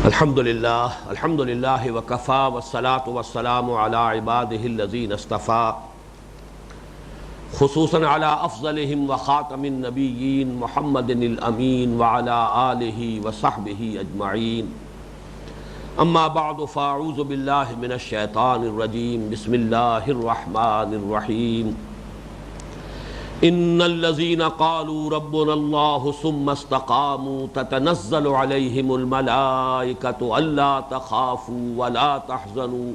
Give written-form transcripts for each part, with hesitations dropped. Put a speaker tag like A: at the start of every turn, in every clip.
A: الحمدللہ وکفا والصلاة والسلام علی عبادہ الذین اصطفیٰ خصوصاً علی افضلہم وخاتم النبیین محمد الامین وعلی آلہ وصحبہ اجمعین اما بعد فاعوذ باللہ من الشیطان الرجیم بسم اللہ الرحمن الرحیم ان الذين قالوا ربنا الله ثم استقاموا تتنزل عليهم الملائكة الا تخافوا ولا تحزنوا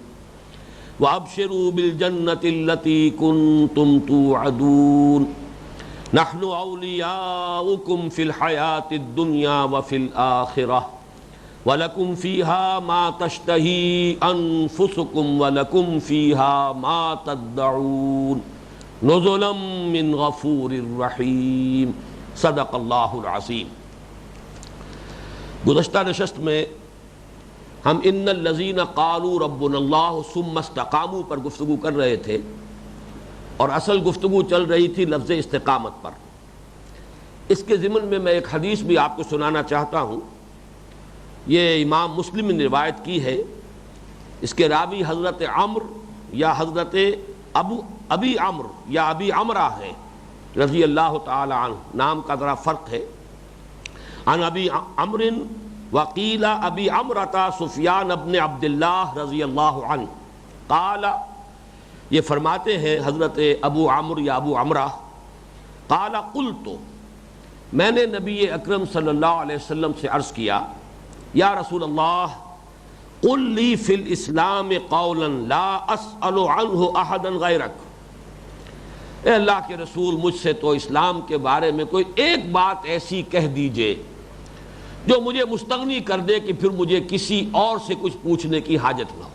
A: وابشروا بالجنة التي كنتم توعدون نحن اولياؤكم في الحياة الدنيا وفي الآخرة ولكم فيها ما تشتهي انفسكم ولكم فيها ما تدعون نزلا من غفور الرحیم صدق اللہ العظیم۔ گزشتہ نشست میں ہم ان الذین قالوا ربنا اللہ ثم استقاموا پر گفتگو کر رہے تھے، اور اصل گفتگو چل رہی تھی لفظ استقامت پر۔ اس کے ضمن میں ایک حدیث بھی آپ کو سنانا چاہتا ہوں۔ یہ امام مسلم نے روایت کی ہے۔ اس کے راوی حضرت عمرو یا حضرت ابی عمرو یا ابی عمرہ ہے رضی اللہ تعالی عنہ، نام کا ذرا فرق ہے۔ عن ابی عمرو وقیل ابی عمرہ سفیان بن عبد اللہ رضی اللہ عنہ قال، یہ فرماتے ہیں حضرت ابو عمرو یا ابو عمرہ، قال قلت، میں نے نبی اکرم صلی اللہ علیہ وسلم سے عرض کیا، یا رسول اللہ قل لی فی الاسلام قولا لا اسأل عنہ احدا غیرک، اے اللہ کے رسول مجھ سے تو اسلام کے بارے میں کوئی ایک بات ایسی کہہ دیجئے جو مجھے مستغنی کر دے کہ پھر مجھے کسی اور سے کچھ پوچھنے کی حاجت نہ ہو۔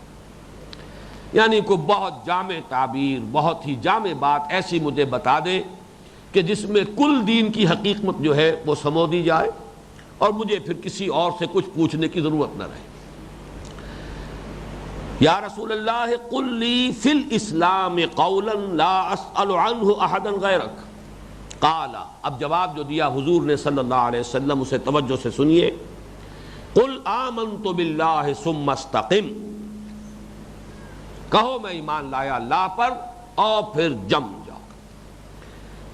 A: یعنی کوئی بہت جامع تعبیر، بہت ہی جامع بات ایسی مجھے بتا دے کہ جس میں کل دین کی حقیقت جو ہے وہ سمو دی جائے اور مجھے پھر کسی اور سے کچھ پوچھنے کی ضرورت نہ رہے۔ یا رسول اللہ قل لی فی الاسلام قولا لا اسأل عنہ احدا غیرک، قال، اب جواب جو دیا حضور نے صلی اللہ علیہ وسلم اسے توجہ سے سنیے، قل آمنت باللہ ثم استقم، کہو میں ایمان لایا اللہ پر اور پھر جم جاؤ۔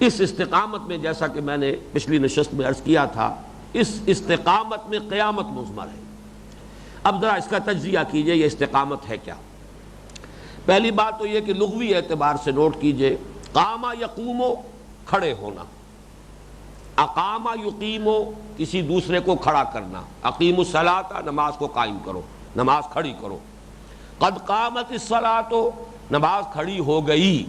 A: اس استقامت میں جیسا کہ میں نے پچھلی نشست میں عرض کیا تھا، اس استقامت میں قیامت مضمر ہے۔ اب ذرا اس کا تجزیہ کیجئے، یہ استقامت ہے کیا؟ پہلی بات تو یہ کہ لغوی اعتبار سے نوٹ کیجئے، قامہ یقومو کھڑے ہونا، اقامہ یقیمو کسی دوسرے کو کھڑا کرنا، اقیم الصلاۃ نماز کو قائم کرو، نماز کھڑی کرو، قد قامت الصلاۃ نماز کھڑی ہو گئی،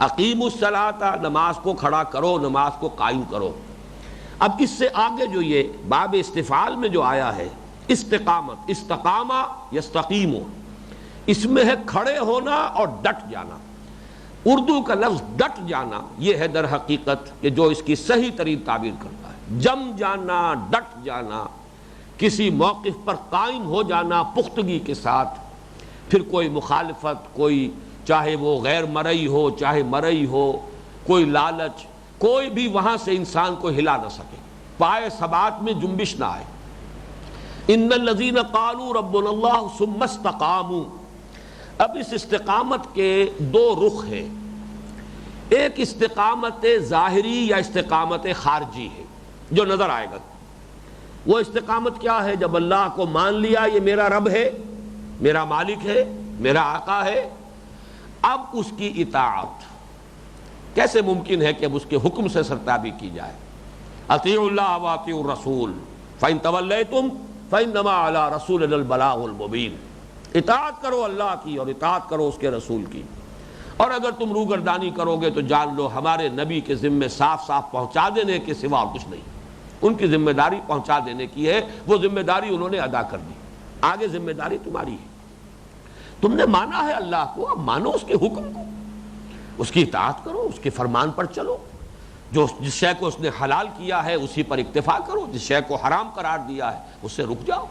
A: اقیم الصلاۃ نماز کو کھڑا کرو، نماز کو قائم کرو۔ اب اس سے آگے جو یہ باب استفعال میں جو آیا ہے استقامت، استقامہ یستقیمو، اس میں ہے کھڑے ہونا اور ڈٹ جانا۔ اردو کا لفظ ڈٹ جانا یہ ہے در حقیقت کہ جو اس کی صحیح ترین تعبیر کرتا ہے، جم جانا، ڈٹ جانا، کسی موقف پر قائم ہو جانا پختگی کے ساتھ، پھر کوئی مخالفت، کوئی چاہے وہ غیر مرئی ہو چاہے مرئی ہو، کوئی لالچ، کوئی بھی وہاں سے انسان کو ہلا نہ سکے، پائے ثبات میں جنبش نہ آئے۔ ان الذین قالوا ربنا اللہ ثم استقاموا، اب اس استقامت کے دو رخ ہیں، ایک استقامت ظاہری یا استقامت خارجی ہے جو نظر آئے گا۔ وہ استقامت کیا ہے؟ جب اللہ کو مان لیا یہ میرا رب ہے، میرا مالک ہے، میرا آقا ہے، اب اس کی اطاعت کیسے ممکن ہے کہ اب اس کے حکم سے سرتابی کی جائے؟ اطیعوا اللہ واطیعوا الرسول فإن تولیتم فإنما علی رسولنا البلاغ المبین، اطاعت کرو اللہ کی اور اطاعت کرو اس کے رسول کی، اور اگر تم روگردانی کرو گے تو جان لو ہمارے نبی کے ذمے صاف صاف پہنچا دینے کے سوا اور کچھ نہیں۔ ان کی ذمہ داری پہنچا دینے کی ہے، وہ ذمہ داری انہوں نے ادا کر دی، آگے ذمہ داری تمہاری ہے۔ تم نے مانا ہے اللہ کو، اب مانو اس کے حکم کو، اس کی اطاعت کرو، اس کے فرمان پر چلو، جس شے کو اس نے حلال کیا ہے اسی پر اکتفا کرو، جس شے کو حرام قرار دیا ہے اس سے رک جاؤ۔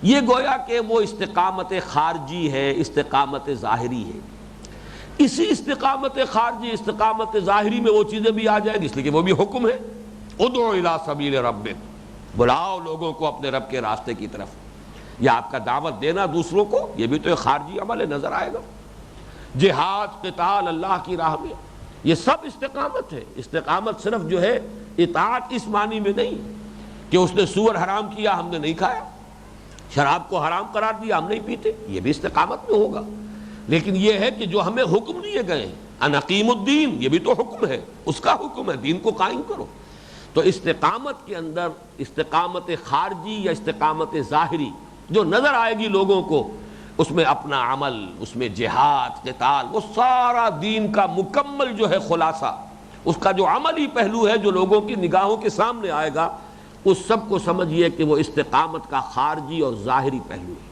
A: یہ گویا کہ وہ استقامت خارجی ہے، استقامت ظاہری ہے۔ اسی استقامت خارجی، استقامت ظاہری میں وہ چیزیں بھی آ جائیں گی، اس لیے کہ وہ بھی حکم ہے، ادعو الی سبیل ربک، بلاؤ لوگوں کو اپنے رب کے راستے کی طرف۔ یا آپ کا دعوت دینا دوسروں کو، یہ بھی تو ایک خارجی عمل ہے، نظر آئے گا۔ جہاد، قتال اللہ کی راہ میں، یہ سب استقامت ہے۔ استقامت صرف جو ہے اطاعت اس معنی میں نہیں کہ اس نے سور حرام کیا ہم نے نہیں کھایا، شراب کو حرام قرار دیا ہم نہیں پیتے، یہ بھی استقامت میں ہوگا، لیکن یہ ہے کہ جو ہمیں حکم دیے گئے ہیں، ان اقیم الدین، یہ بھی تو حکم ہے، اس کا حکم ہے دین کو قائم کرو۔ تو استقامت کے اندر استقامت خارجی یا استقامت ظاہری جو نظر آئے گی لوگوں کو، اس میں اپنا عمل، اس میں جہاد، قتال، وہ سارا دین کا مکمل جو ہے خلاصہ، اس کا جو عملی پہلو ہے جو لوگوں کی نگاہوں کے سامنے آئے گا، اس سب کو سمجھیے کہ وہ استقامت کا خارجی اور ظاہری پہلو ہے۔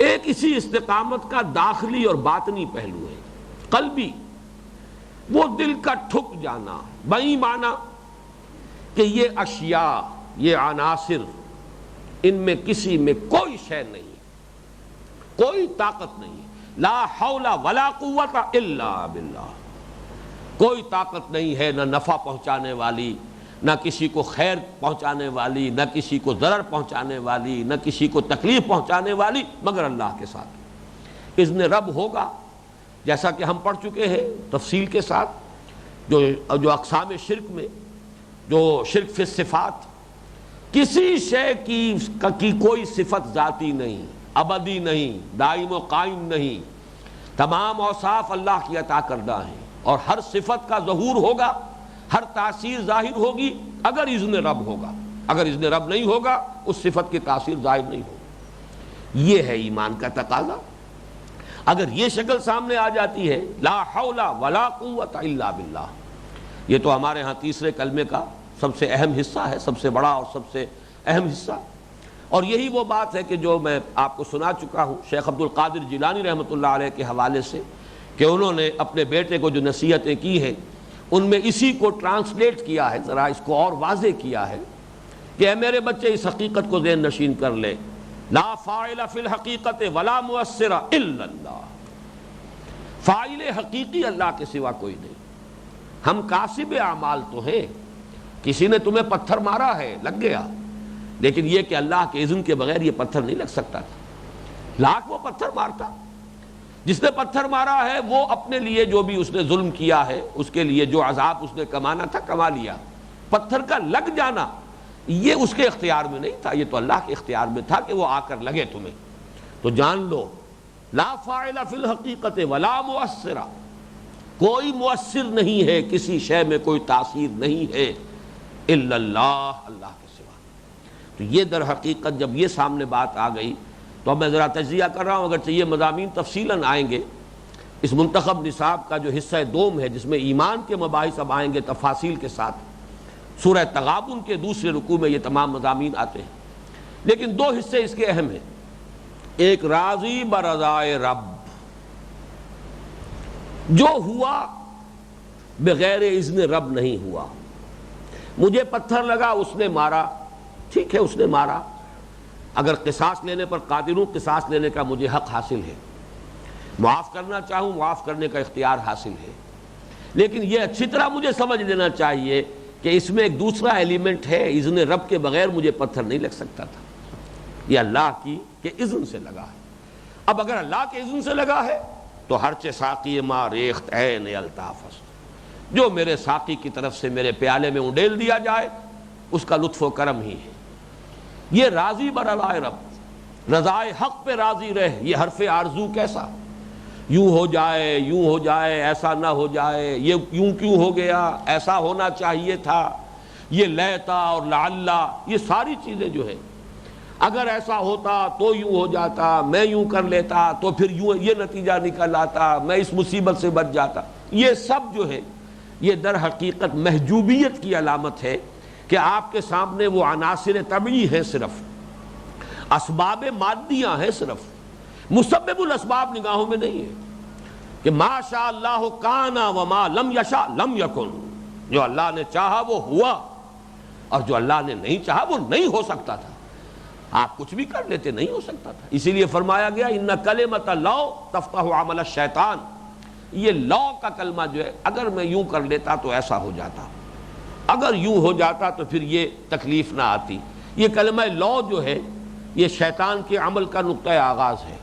A: ایک اسی استقامت کا داخلی اور باطنی پہلو ہے، قلبی، وہ دل کا ٹھک جانا، بئی معنی کہ یہ اشیاء، یہ عناصر، ان میں کسی میں کوئی شے نہیں، کوئی طاقت نہیں، لا حول ولا قوت الا باللہ، کوئی طاقت نہیں ہے، نہ نفع پہنچانے والی، نہ کسی کو خیر پہنچانے والی، نہ کسی کو ضرر پہنچانے والی، نہ کسی کو تکلیف پہنچانے والی، مگر اللہ کے ساتھ۔ اذن رب ہوگا، جیسا کہ ہم پڑھ چکے ہیں تفصیل کے ساتھ، جو اقسام شرک میں، جو شرک فی الصفات، کسی شے کی کوئی صفت ذاتی نہیں، ابدی نہیں، دائم و قائم نہیں، تمام اوصاف اللہ کی عطا کردہ ہیں، اور ہر صفت کا ظہور ہوگا، ہر تاثیر ظاہر ہوگی اگر اذن رب ہوگا، اگر اذن رب نہیں ہوگا اس صفت کی تاثیر ظاہر نہیں ہوگی۔ یہ ہے ایمان کا تقاضا۔ اگر یہ شکل سامنے آ جاتی ہے، لا حول ولا قوت الا باللہ، یہ تو ہمارے ہاں تیسرے کلمے کا سب سے اہم حصہ ہے، سب سے بڑا اور سب سے اہم حصہ، اور یہی وہ بات ہے کہ جو میں آپ کو سنا چکا ہوں شیخ عبد القادر جیلانی رحمۃ اللہ علیہ کے حوالے سے، کہ انہوں نے اپنے بیٹے کو جو نصیحتیں کی ہیں ان میں اسی کو ٹرانسلیٹ کیا ہے، ذرا اس کو اور واضح کیا ہے کہ اے میرے بچے اس حقیقت کو ذہن نشین کر لے، لا فاعل فی الحقیقت ولا مؤثر الا اللہ، فاعل حقیقی اللہ کے سوا کوئی نہیں۔ ہم کاسب اعمال تو ہیں، کسی نے تمہیں پتھر مارا ہے، لگ گیا، لیکن یہ کہ اللہ کے اذن کے بغیر یہ پتھر نہیں لگ سکتا تھا، لاکھ وہ پتھر مارتا۔ جس نے پتھر مارا ہے وہ اپنے لیے جو بھی اس نے ظلم کیا ہے، اس کے لیے جو عذاب اس نے کمانا تھا کما لیا، پتھر کا لگ جانا یہ اس کے اختیار میں نہیں تھا، یہ تو اللہ کے اختیار میں تھا کہ وہ آ کر لگے تمہیں۔ تو جان لو، لا فاعل فی الحقیقت ولا مؤثر، کوئی مؤثر نہیں ہے، کسی شے میں کوئی تاثیر نہیں ہے، الا اللہ، اللہ کے سوا۔ تو یہ در حقیقت جب یہ سامنے بات آ گئی تو اب میں ذرا تجزیہ کر رہا ہوں، اگرچہ یہ مضامین تفصیلاً آئیں گے، اس منتخب نصاب کا جو حصہ دوم ہے جس میں ایمان کے مباحث اب آئیں گے تفاصیل کے ساتھ، سورہ تغابن کے دوسرے رکوع میں یہ تمام مضامین آتے ہیں، لیکن دو حصے اس کے اہم ہیں۔ ایک راضی برضائے رب، جو ہوا بغیر اذن رب نہیں ہوا، مجھے پتھر لگا اس نے مارا، ٹھیک ہے اس نے مارا، اگر قصاص لینے پر قادر ہوں قصاص لینے کا مجھے حق حاصل ہے، معاف کرنا چاہوں معاف کرنے کا اختیار حاصل ہے، لیکن یہ اچھی طرح مجھے سمجھ لینا چاہیے کہ اس میں ایک دوسرا ایلیمنٹ ہے، اذن رب کے بغیر مجھے پتھر نہیں لگ سکتا تھا، یہ اللہ کی کہ اذن سے لگا ہے۔ اب اگر اللہ کے اذن سے لگا ہے تو ہر چے ساقی ما ریخت عین الطاف است، جو میرے ساقی کی طرف سے میرے پیالے میں انڈیل دیا جائے اس کا لطف و کرم ہی ہے۔ یہ راضی برضائے رب، رضائے حق پہ راضی رہ، یہ حرف آرزو کیسا، یوں ہو جائے یوں ہو جائے، ایسا نہ ہو جائے، یہ یوں کیوں ہو گیا، ایسا ہونا چاہیے تھا، یہ لیتا اور لعلہ، یہ ساری چیزیں جو ہیں اگر ایسا ہوتا تو یوں ہو جاتا، میں یوں کر لیتا تو پھر یوں یہ نتیجہ نکل آتا، میں اس مصیبت سے بچ جاتا، یہ سب جو ہے یہ در حقیقت محجوبیت کی علامت ہے کہ آپ کے سامنے وہ عناصر طبعی ہیں، صرف اسباب مادیاں ہیں، صرف مسبب الاسباب نگاہوں میں نہیں ہے کہ ما شاء اللہ کان وما لم یشاء لم یکن، جو اللہ نے چاہا وہ ہوا اور جو اللہ نے نہیں چاہا وہ نہیں ہو سکتا تھا، آپ کچھ بھی کر لیتے نہیں ہو سکتا تھا، اسی لیے فرمایا گیا ان کلمۃ لو تفتح عمل الشیطان، یہ لو کا کلمہ جو ہے اگر میں یوں کر لیتا تو ایسا ہو جاتا، اگر یوں ہو جاتا تو پھر یہ تکلیف نہ آتی، یہ کلمہ لو جو ہے یہ شیطان کے عمل کا نقطۂ آغاز ہے۔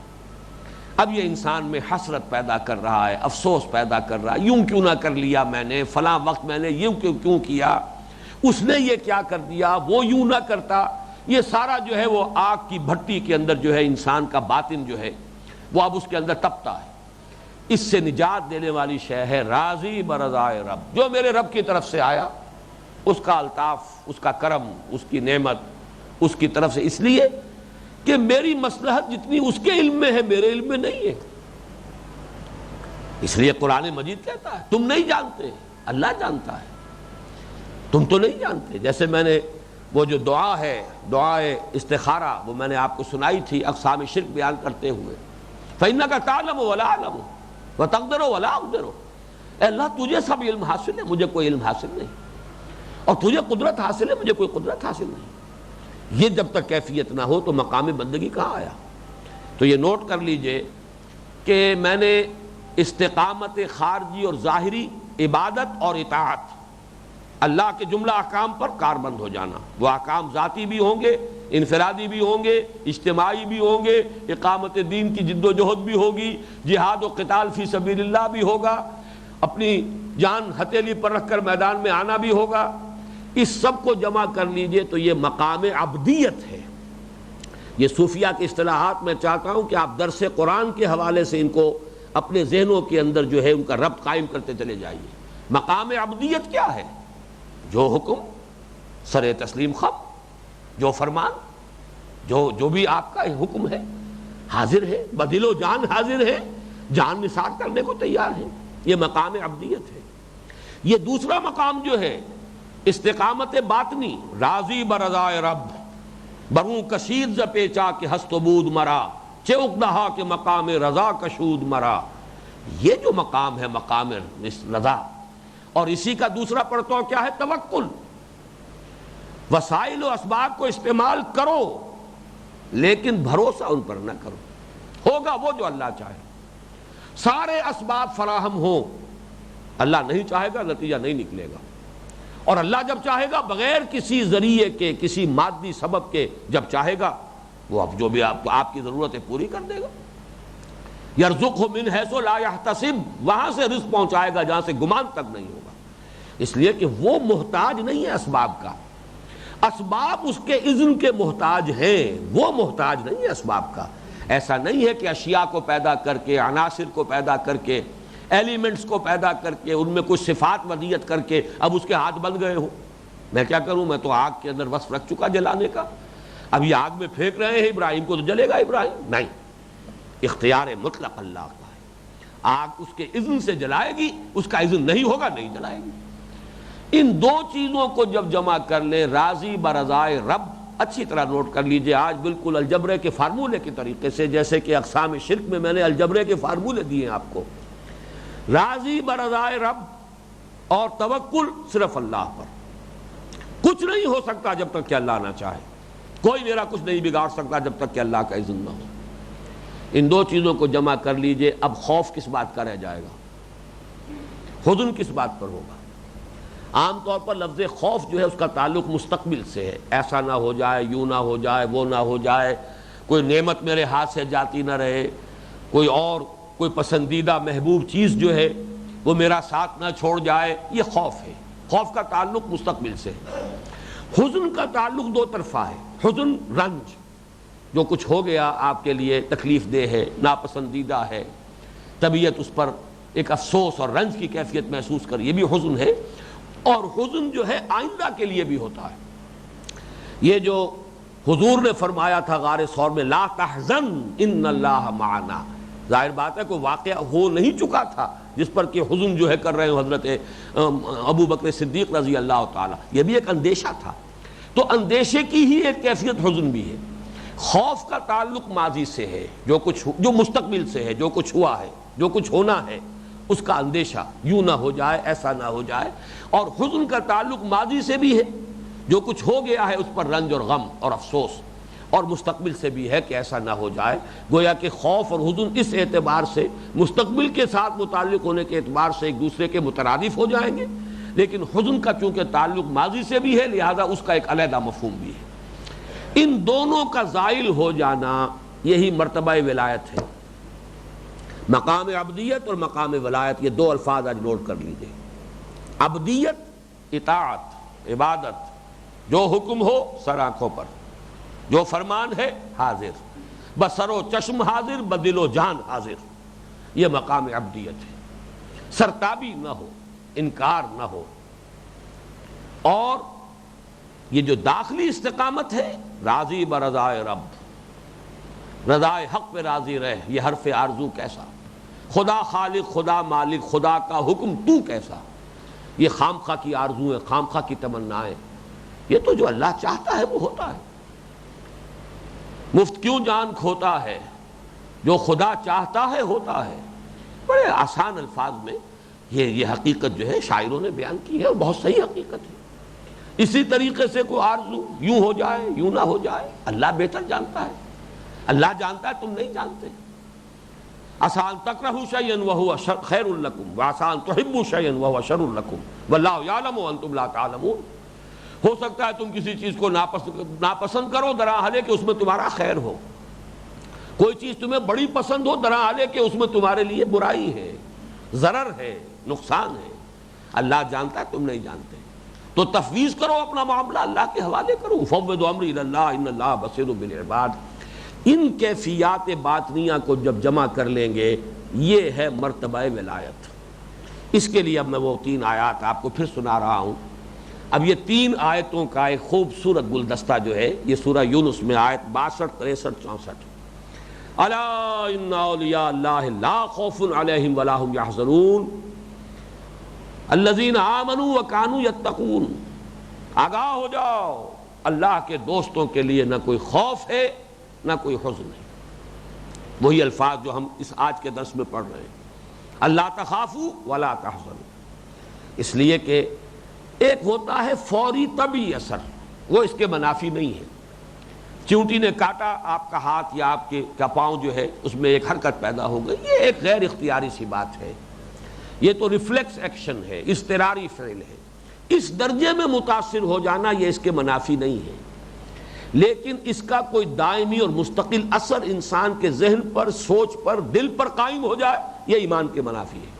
A: اب یہ انسان میں حسرت پیدا کر رہا ہے، افسوس پیدا کر رہا ہے، یوں کیوں نہ کر لیا میں نے، فلاں وقت میں نے یوں کیوں کیا، اس نے یہ کیا کر دیا، وہ یوں نہ کرتا۔ یہ سارا جو ہے وہ آگ کی بھٹی کے اندر جو ہے انسان کا باطن جو ہے وہ اب اس کے اندر تپتا ہے۔ اس سے نجات دینے والی شے ہے راضی برضائے رب، جو میرے رب کی طرف سے آیا اس کا الطاف، اس کا کرم، اس کی نعمت اس کی طرف سے، اس لیے کہ میری مصلحت جتنی اس کے علم میں ہے میرے علم میں نہیں ہے۔ اس لیے قرآن مجید کہتا ہے تم نہیں جانتے، اللہ جانتا ہے، تم تو نہیں جانتے۔ جیسے میں نے وہ جو دعا ہے، دعائے استخارہ، وہ میں نے آپ کو سنائی تھی اقسام شرک بیان کرتے ہوئے، فَإِنَّكَ تَعْلَمُ وَلَا أَعْلَمُ وَتَقْدِرُ وَلَا أَقْدِرُ۔ اے اللہ تجھے سب علم حاصل ہے، مجھے کوئی علم حاصل نہیں، اور تجھے قدرت حاصل ہے، مجھے کوئی قدرت حاصل نہیں۔ یہ جب تک کیفیت نہ ہو تو مقام بندگی کہاں آیا؟ تو یہ نوٹ کر لیجئے کہ میں نے استقامت خارجی اور ظاہری، عبادت اور اطاعت، اللہ کے جملہ احکام پر کاربند ہو جانا، وہ احکام ذاتی بھی ہوں گے، انفرادی بھی ہوں گے، اجتماعی بھی ہوں گے، اقامت دین کی جد و جہد بھی ہوگی، جہاد و قتال فی سبیل اللہ بھی ہوگا، اپنی جان ہتھیلی پر رکھ کر میدان میں آنا بھی ہوگا۔ اس سب کو جمع کر لیجئے تو یہ مقام عبدیت ہے۔ یہ صوفیہ کی اصطلاحات میں چاہتا ہوں کہ آپ درس قرآن کے حوالے سے ان کو اپنے ذہنوں کے اندر جو ہے ان کا ربط قائم کرتے چلے جائیے۔ مقام عبدیت کیا ہے؟ جو حکم سر تسلیم خم، جو فرمان، جو بھی آپ کا حکم ہے حاضر ہے، بدل و جان حاضر ہے، جان نثار کرنے کو تیار ہے، یہ مقام عبدیت ہے۔ یہ دوسرا مقام جو ہے استقامت باطنی، راضی برضائے رب، بروں کشید ز پیچا کہ ہست و بود مرا، چے اقدہا کے مقام رضا کشود مرا۔ یہ جو مقام ہے مقام رضا، اور اسی کا دوسرا پڑتو کیا ہے؟ توکل۔ وسائل و اسباب کو استعمال کرو لیکن بھروسہ ان پر نہ کرو، ہوگا وہ جو اللہ چاہے، سارے اسباب فراہم ہوں، اللہ نہیں چاہے گا نتیجہ نہیں نکلے گا، اور اللہ جب چاہے گا بغیر کسی ذریعے کے، کسی مادی سبب کے جب چاہے گا وہ اب جو بھی آپ کی ضرورتیں پوری کر دے گا۔ یرزقہ من حیث لا یحتسب، وہاں سے رزق پہنچائے گا جہاں سے گمان تک نہیں ہوگا، اس لیے کہ وہ محتاج نہیں ہے اسباب کا، اسباب اس کے اذن کے محتاج ہیں، وہ محتاج نہیں ہے اسباب کا۔ ایسا نہیں ہے کہ اشیاء کو پیدا کر کے، عناصر کو پیدا کر کے، ایلیمنٹس کو پیدا کر کے، ان میں کچھ صفات ودیت کر کے اب اس کے ہاتھ بن گئے ہوں۔ میں کیا کروں، میں تو آگ کے اندر وصف رکھ چکا جلانے کا، اب یہ آگ میں پھینک رہے ہیں ابراہیم کو تو جلے گا ابراہیم؟ نہیں، اختیار مطلق اللہ کا ہے، آگ اس کے اذن سے جلائے گی، اس کا اذن نہیں ہوگا نہیں جلائے گی۔ ان دو چیزوں کو جب جمع کر لیں، راضی برضائے رب، اچھی طرح نوٹ کر لیجئے، آج بالکل الجبرے کے فارمولے کے طریقے سے، جیسے کہ اقسام شرک میں میں نے الجبرے کے فارمولے دیے ہیں آپ کو، راضی برضائے رب اور توکل صرف اللہ پر۔ کچھ نہیں ہو سکتا جب تک کہ اللہ نہ چاہے، کوئی میرا کچھ نہیں بگاڑ سکتا جب تک کہ اللہ کا اذن نہ ہو۔ ان دو چیزوں کو جمع کر لیجئے، اب خوف کس بات کا رہ جائے گا، حزن کس بات پر ہوگا؟ عام طور پر لفظ خوف جو ہے اس کا تعلق مستقبل سے ہے، ایسا نہ ہو جائے، یوں نہ ہو جائے، وہ نہ ہو جائے، کوئی نعمت میرے ہاتھ سے جاتی نہ رہے، کوئی پسندیدہ محبوب چیز جو ہے وہ میرا ساتھ نہ چھوڑ جائے، یہ خوف ہے۔ خوف کا تعلق مستقبل سے ہے۔ حزن کا تعلق دو طرفہ ہے، حزن رنج، جو کچھ ہو گیا آپ کے لیے تکلیف دہ ہے، ناپسندیدہ ہے، طبیعت اس پر ایک افسوس اور رنج کی کیفیت محسوس کر، یہ بھی حزن ہے۔ اور حزن جو ہے آئندہ کے لیے بھی ہوتا ہے۔ یہ جو حضور نے فرمایا تھا غار ثور میں، لا تحزن ان اللہ معنا، ظاہر بات ہے کوئی واقعہ ہو نہیں چکا تھا جس پر کہ حزن جو ہے کر رہے ہیں حضرت ابو بکر صدیق رضی اللہ تعالی، یہ بھی ایک اندیشہ تھا۔ تو اندیشے کی ہی ایک کیفیت حزن بھی ہے۔ خوف کا تعلق ماضی سے ہے، جو مستقبل سے ہے، جو کچھ ہوا ہے، جو کچھ ہونا ہے، اس کا اندیشہ، یوں نہ ہو جائے، ایسا نہ ہو جائے۔ اور حزن کا تعلق ماضی سے بھی ہے، جو کچھ ہو گیا ہے اس پر رنج اور غم اور افسوس، اور مستقبل سے بھی ہے کہ ایسا نہ ہو جائے۔ گویا کہ خوف اور حزن اس اعتبار سے مستقبل کے ساتھ متعلق ہونے کے اعتبار سے ایک دوسرے کے مترادف ہو جائیں گے، لیکن حزن کا چونکہ تعلق ماضی سے بھی ہے لہذا اس کا ایک علیحدہ مفہوم بھی ہے۔ ان دونوں کا زائل ہو جانا یہی مرتبہ ولایت ہے۔ مقام عبدیت اور مقام ولایت، یہ دو الفاظ آج نوٹ کر لیجئے۔ عبدیت اطاعت، عبادت، جو حکم ہو سر آنکھوں پر، جو فرمان ہے حاضر، بسر و چشم حاضر، بدل و جان حاضر، یہ مقام عبدیت ہے۔ سرتابی نہ ہو، انکار نہ ہو۔ اور یہ جو داخلی استقامت ہے، راضی برضائے رب، رضائے حق پہ راضی رہ، یہ حرف آرزو کیسا، خدا خالق، خدا مالک، خدا کا حکم تو کیسا، یہ خامخواہ کی آرزویں، خامخواہ کی تمنائیں، یہ تو جو اللہ چاہتا ہے وہ ہوتا ہے۔ مفت کیوں جان کھوتا ہے، جو خدا چاہتا ہے ہوتا ہے۔ بڑے آسان الفاظ میں یہ حقیقت جو ہے شاعروں نے بیان کی ہے، اور بہت صحیح حقیقت ہے۔ اسی طریقے سے کوئی آرزو یوں ہو جائے یوں نہ ہو جائے، اللہ بہتر جانتا ہے، اللہ جانتا ہے، تم نہیں جانتے۔ عسیٰ ان تکرہوا شیئا وہو خیر لکم وعسیٰ ان تحبوا شیئا وہو شر لکم واللہ یعلم وانتم لا تعلمون۔ ہو سکتا ہے تم کسی چیز کو ناپسند کرو درحالے کہ اس میں تمہارا خیر ہو، کوئی چیز تمہیں بڑی پسند ہو درحالے کہ اس میں تمہارے لیے برائی ہے، ضرر ہے، نقصان ہے۔ اللہ جانتا ہے، تم نہیں جانتے، تو تفویض کرو اپنا معاملہ اللہ کے حوالے کرو۔ فوضوا امری الی اللہ ان اللہ بصیر بالعباد۔ ان کیفیات باطنیہ کو جب جمع کر لیں گے، یہ ہے مرتبہ ولایت۔ اس کے لیے اب میں وہ 3 آیات آپ کو پھر سنا رہا ہوں۔ اب یہ 3 آیتوں کا ایک خوبصورت گلدستہ جو ہے، یہ سورہ یونس میں آیت 62، 63، 64۔ الا ان اولیاء اللہ لا خوف علیہم ولا هم یحزنون الذین آمنوا وکانوا یتقون۔ آگاہ ہو جاؤ، اللہ کے دوستوں کے لیے نہ کوئی خوف ہے نہ کوئی حزن ہے۔ وہی الفاظ جو ہم اس آج کے درس میں پڑھ رہے ہیں، اللہ تخافوا ولا تحزنوا، اس لیے کہ ایک ہوتا ہے فوری طبعی اثر، وہ اس کے منافی نہیں ہے۔ چیونٹی نے کاٹا آپ کا ہاتھ یا آپ کا پاؤں جو ہے، اس میں ایک حرکت پیدا ہو گئی، یہ ایک غیر اختیاری سی بات ہے، یہ تو ریفلیکس ایکشن ہے، اضطراری فعل ہے۔ اس درجے میں متاثر ہو جانا یہ اس کے منافی نہیں ہے، لیکن اس کا کوئی دائمی اور مستقل اثر انسان کے ذہن پر، سوچ پر، دل پر قائم ہو جائے، یہ ایمان کے منافی ہے۔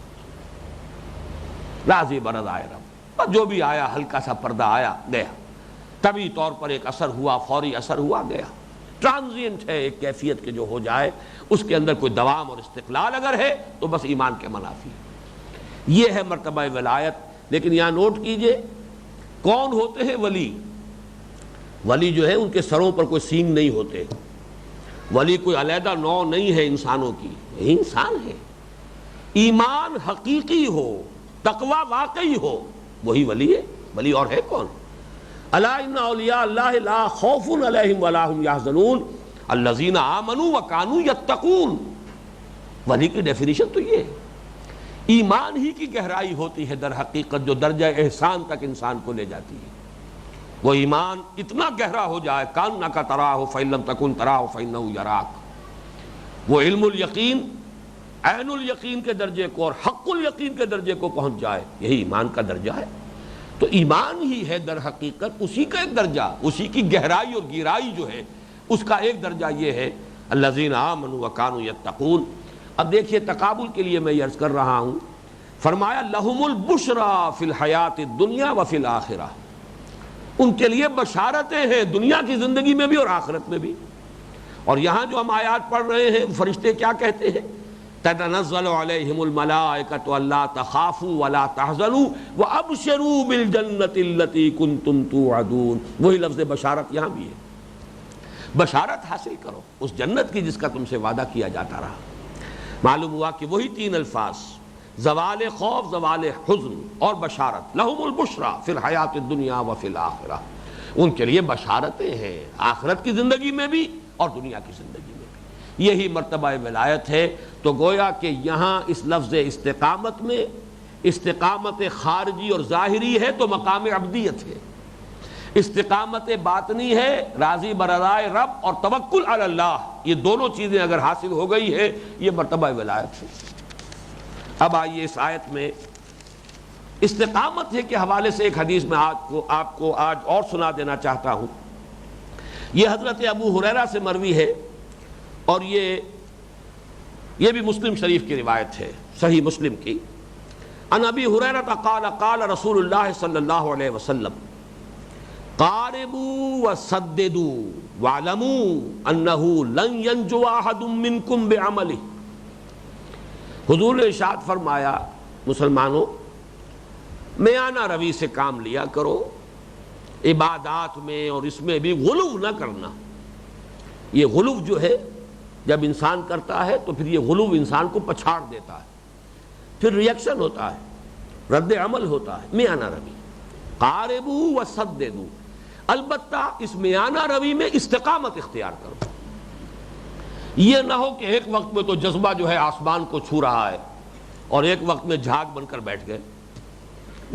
A: راضی برضائے رب، جو بھی آیا ہلکا سا پردہ آیا گیا، طبعی طور پر ایک اثر ہوا، فوری اثر ہوا، گیا۔ ٹرانزینٹ ہے ایک کیفیت کے جو ہو جائے، اس کے اندر کوئی دوام اور استقلال اگر ہے تو بس ایمان کے منافی ہے۔ یہ ہے مرتبہ ولایت۔ لیکن یہاں نوٹ کیجئے، کون ہوتے ہیں ولی؟ ولی جو ہے ان کے سروں پر کوئی سینگ نہیں ہوتے، ولی کوئی علیحدہ نوع نہیں ہے انسانوں کی، یہ انسان ہے۔ ایمان حقیقی ہو، تقوی واقعی ہو، وہی ولی ہے۔ ولی اور ہے کون؟ الا ان اولیاء اللہ لا خوف علیہم ولا هم یحزنون الذین آمنوا وکانوا یتقون۔ ولی کی ڈیفینیشن تو یہ ہے، ایمان ہی کی گہرائی ہوتی ہے در حقیقت جو درجہ احسان تک انسان کو لے جاتی ہے۔ وہ ایمان اتنا گہرا ہو جائے، کانک تراہ فإن لم تکن تراہ فإنہ یراک، وہ علم الیقین، عین الیقین کے درجے کو اور حق الیقین کے درجے کو پہنچ جائے، یہی ایمان کا درجہ ہے۔ تو ایمان ہی ہے در حقیقت اسی کا ایک درجہ، اسی کی گہرائی اور گہرائی جو ہے اس کا ایک درجہ یہ ہے الذین آمنوا وکانوا یتقون۔ اب دیکھیے تقابل کے لیے میں یہ عرض کر رہا ہوں، فرمایا لہم البشریٰ فی الحیات الدنیا وفی الآخرہ، ان کے لیے بشارتیں ہیں دنیا کی زندگی میں بھی اور آخرت میں بھی۔ اور یہاں جو ہم آیات پڑھ رہے ہیں، فرشتے کیا کہتے ہیں؟ تتنزل علیہم الملائکۃ الا تخافوا ولا تحزنوا وابشروا بالجنۃ التی کنتم توعدون۔ وہی لفظ بشارت یہاں بھی ہے، بشارت حاصل کرو اس جنت کی جس کا تم سے وعدہ کیا جاتا رہا۔ معلوم ہوا کہ وہی 3 الفاظ، زوال خوف، زوال حزن اور بشارت، لہم البشریٰ فی الحیات الدنیا وفی الآخرہ، ان کے لیے بشارتیں ہیں آخرت کی زندگی میں بھی اور دنیا کی زندگی میں بھی۔ یہی مرتبہ ولایت ہے۔ تو گویا کہ یہاں اس لفظ استقامت میں استقامت خارجی اور ظاہری ہے تو مقام عبدیت ہے، استقامت باطنی ہے راضی برضائے رب اور توکل علی اللہ، یہ دونوں چیزیں اگر حاصل ہو گئی ہے یہ مرتبہ ولایت ہے۔ اب آئیے اس آیت میں استقامت ہے کے حوالے سے ایک حدیث میں آپ کو آج اور سنا دینا چاہتا ہوں یہ حضرت ابو ہریرہ سے مروی ہے، اور یہ بھی مسلم شریف کی روایت ہے، صحیح مسلم کی۔ عن ابی ہریرہ قال قال رسول اللہ صلی اللہ علیہ وسلم قاربوا وسددوا واعلموا انہ لن ینجو احد منکم بعملہ۔ حضور نے ارشاد فرمایا، مسلمانوں میانہ روی سے کام لیا کرو، عبادات میں اور اس میں بھی غلو نہ کرنا۔ یہ غلو جو ہے جب انسان کرتا ہے تو پھر یہ غلو انسان کو پچھاڑ دیتا ہے، پھر ریئیکشن ہوتا ہے، رد عمل ہوتا ہے۔ میانہ روی، قاربوا وسددوا، البتہ اس میانہ روی میں استقامت اختیار کرو۔ یہ نہ ہو کہ ایک وقت میں تو جذبہ جو ہے آسمان کو چھو رہا ہے اور ایک وقت میں جھاگ بن کر بیٹھ گئے،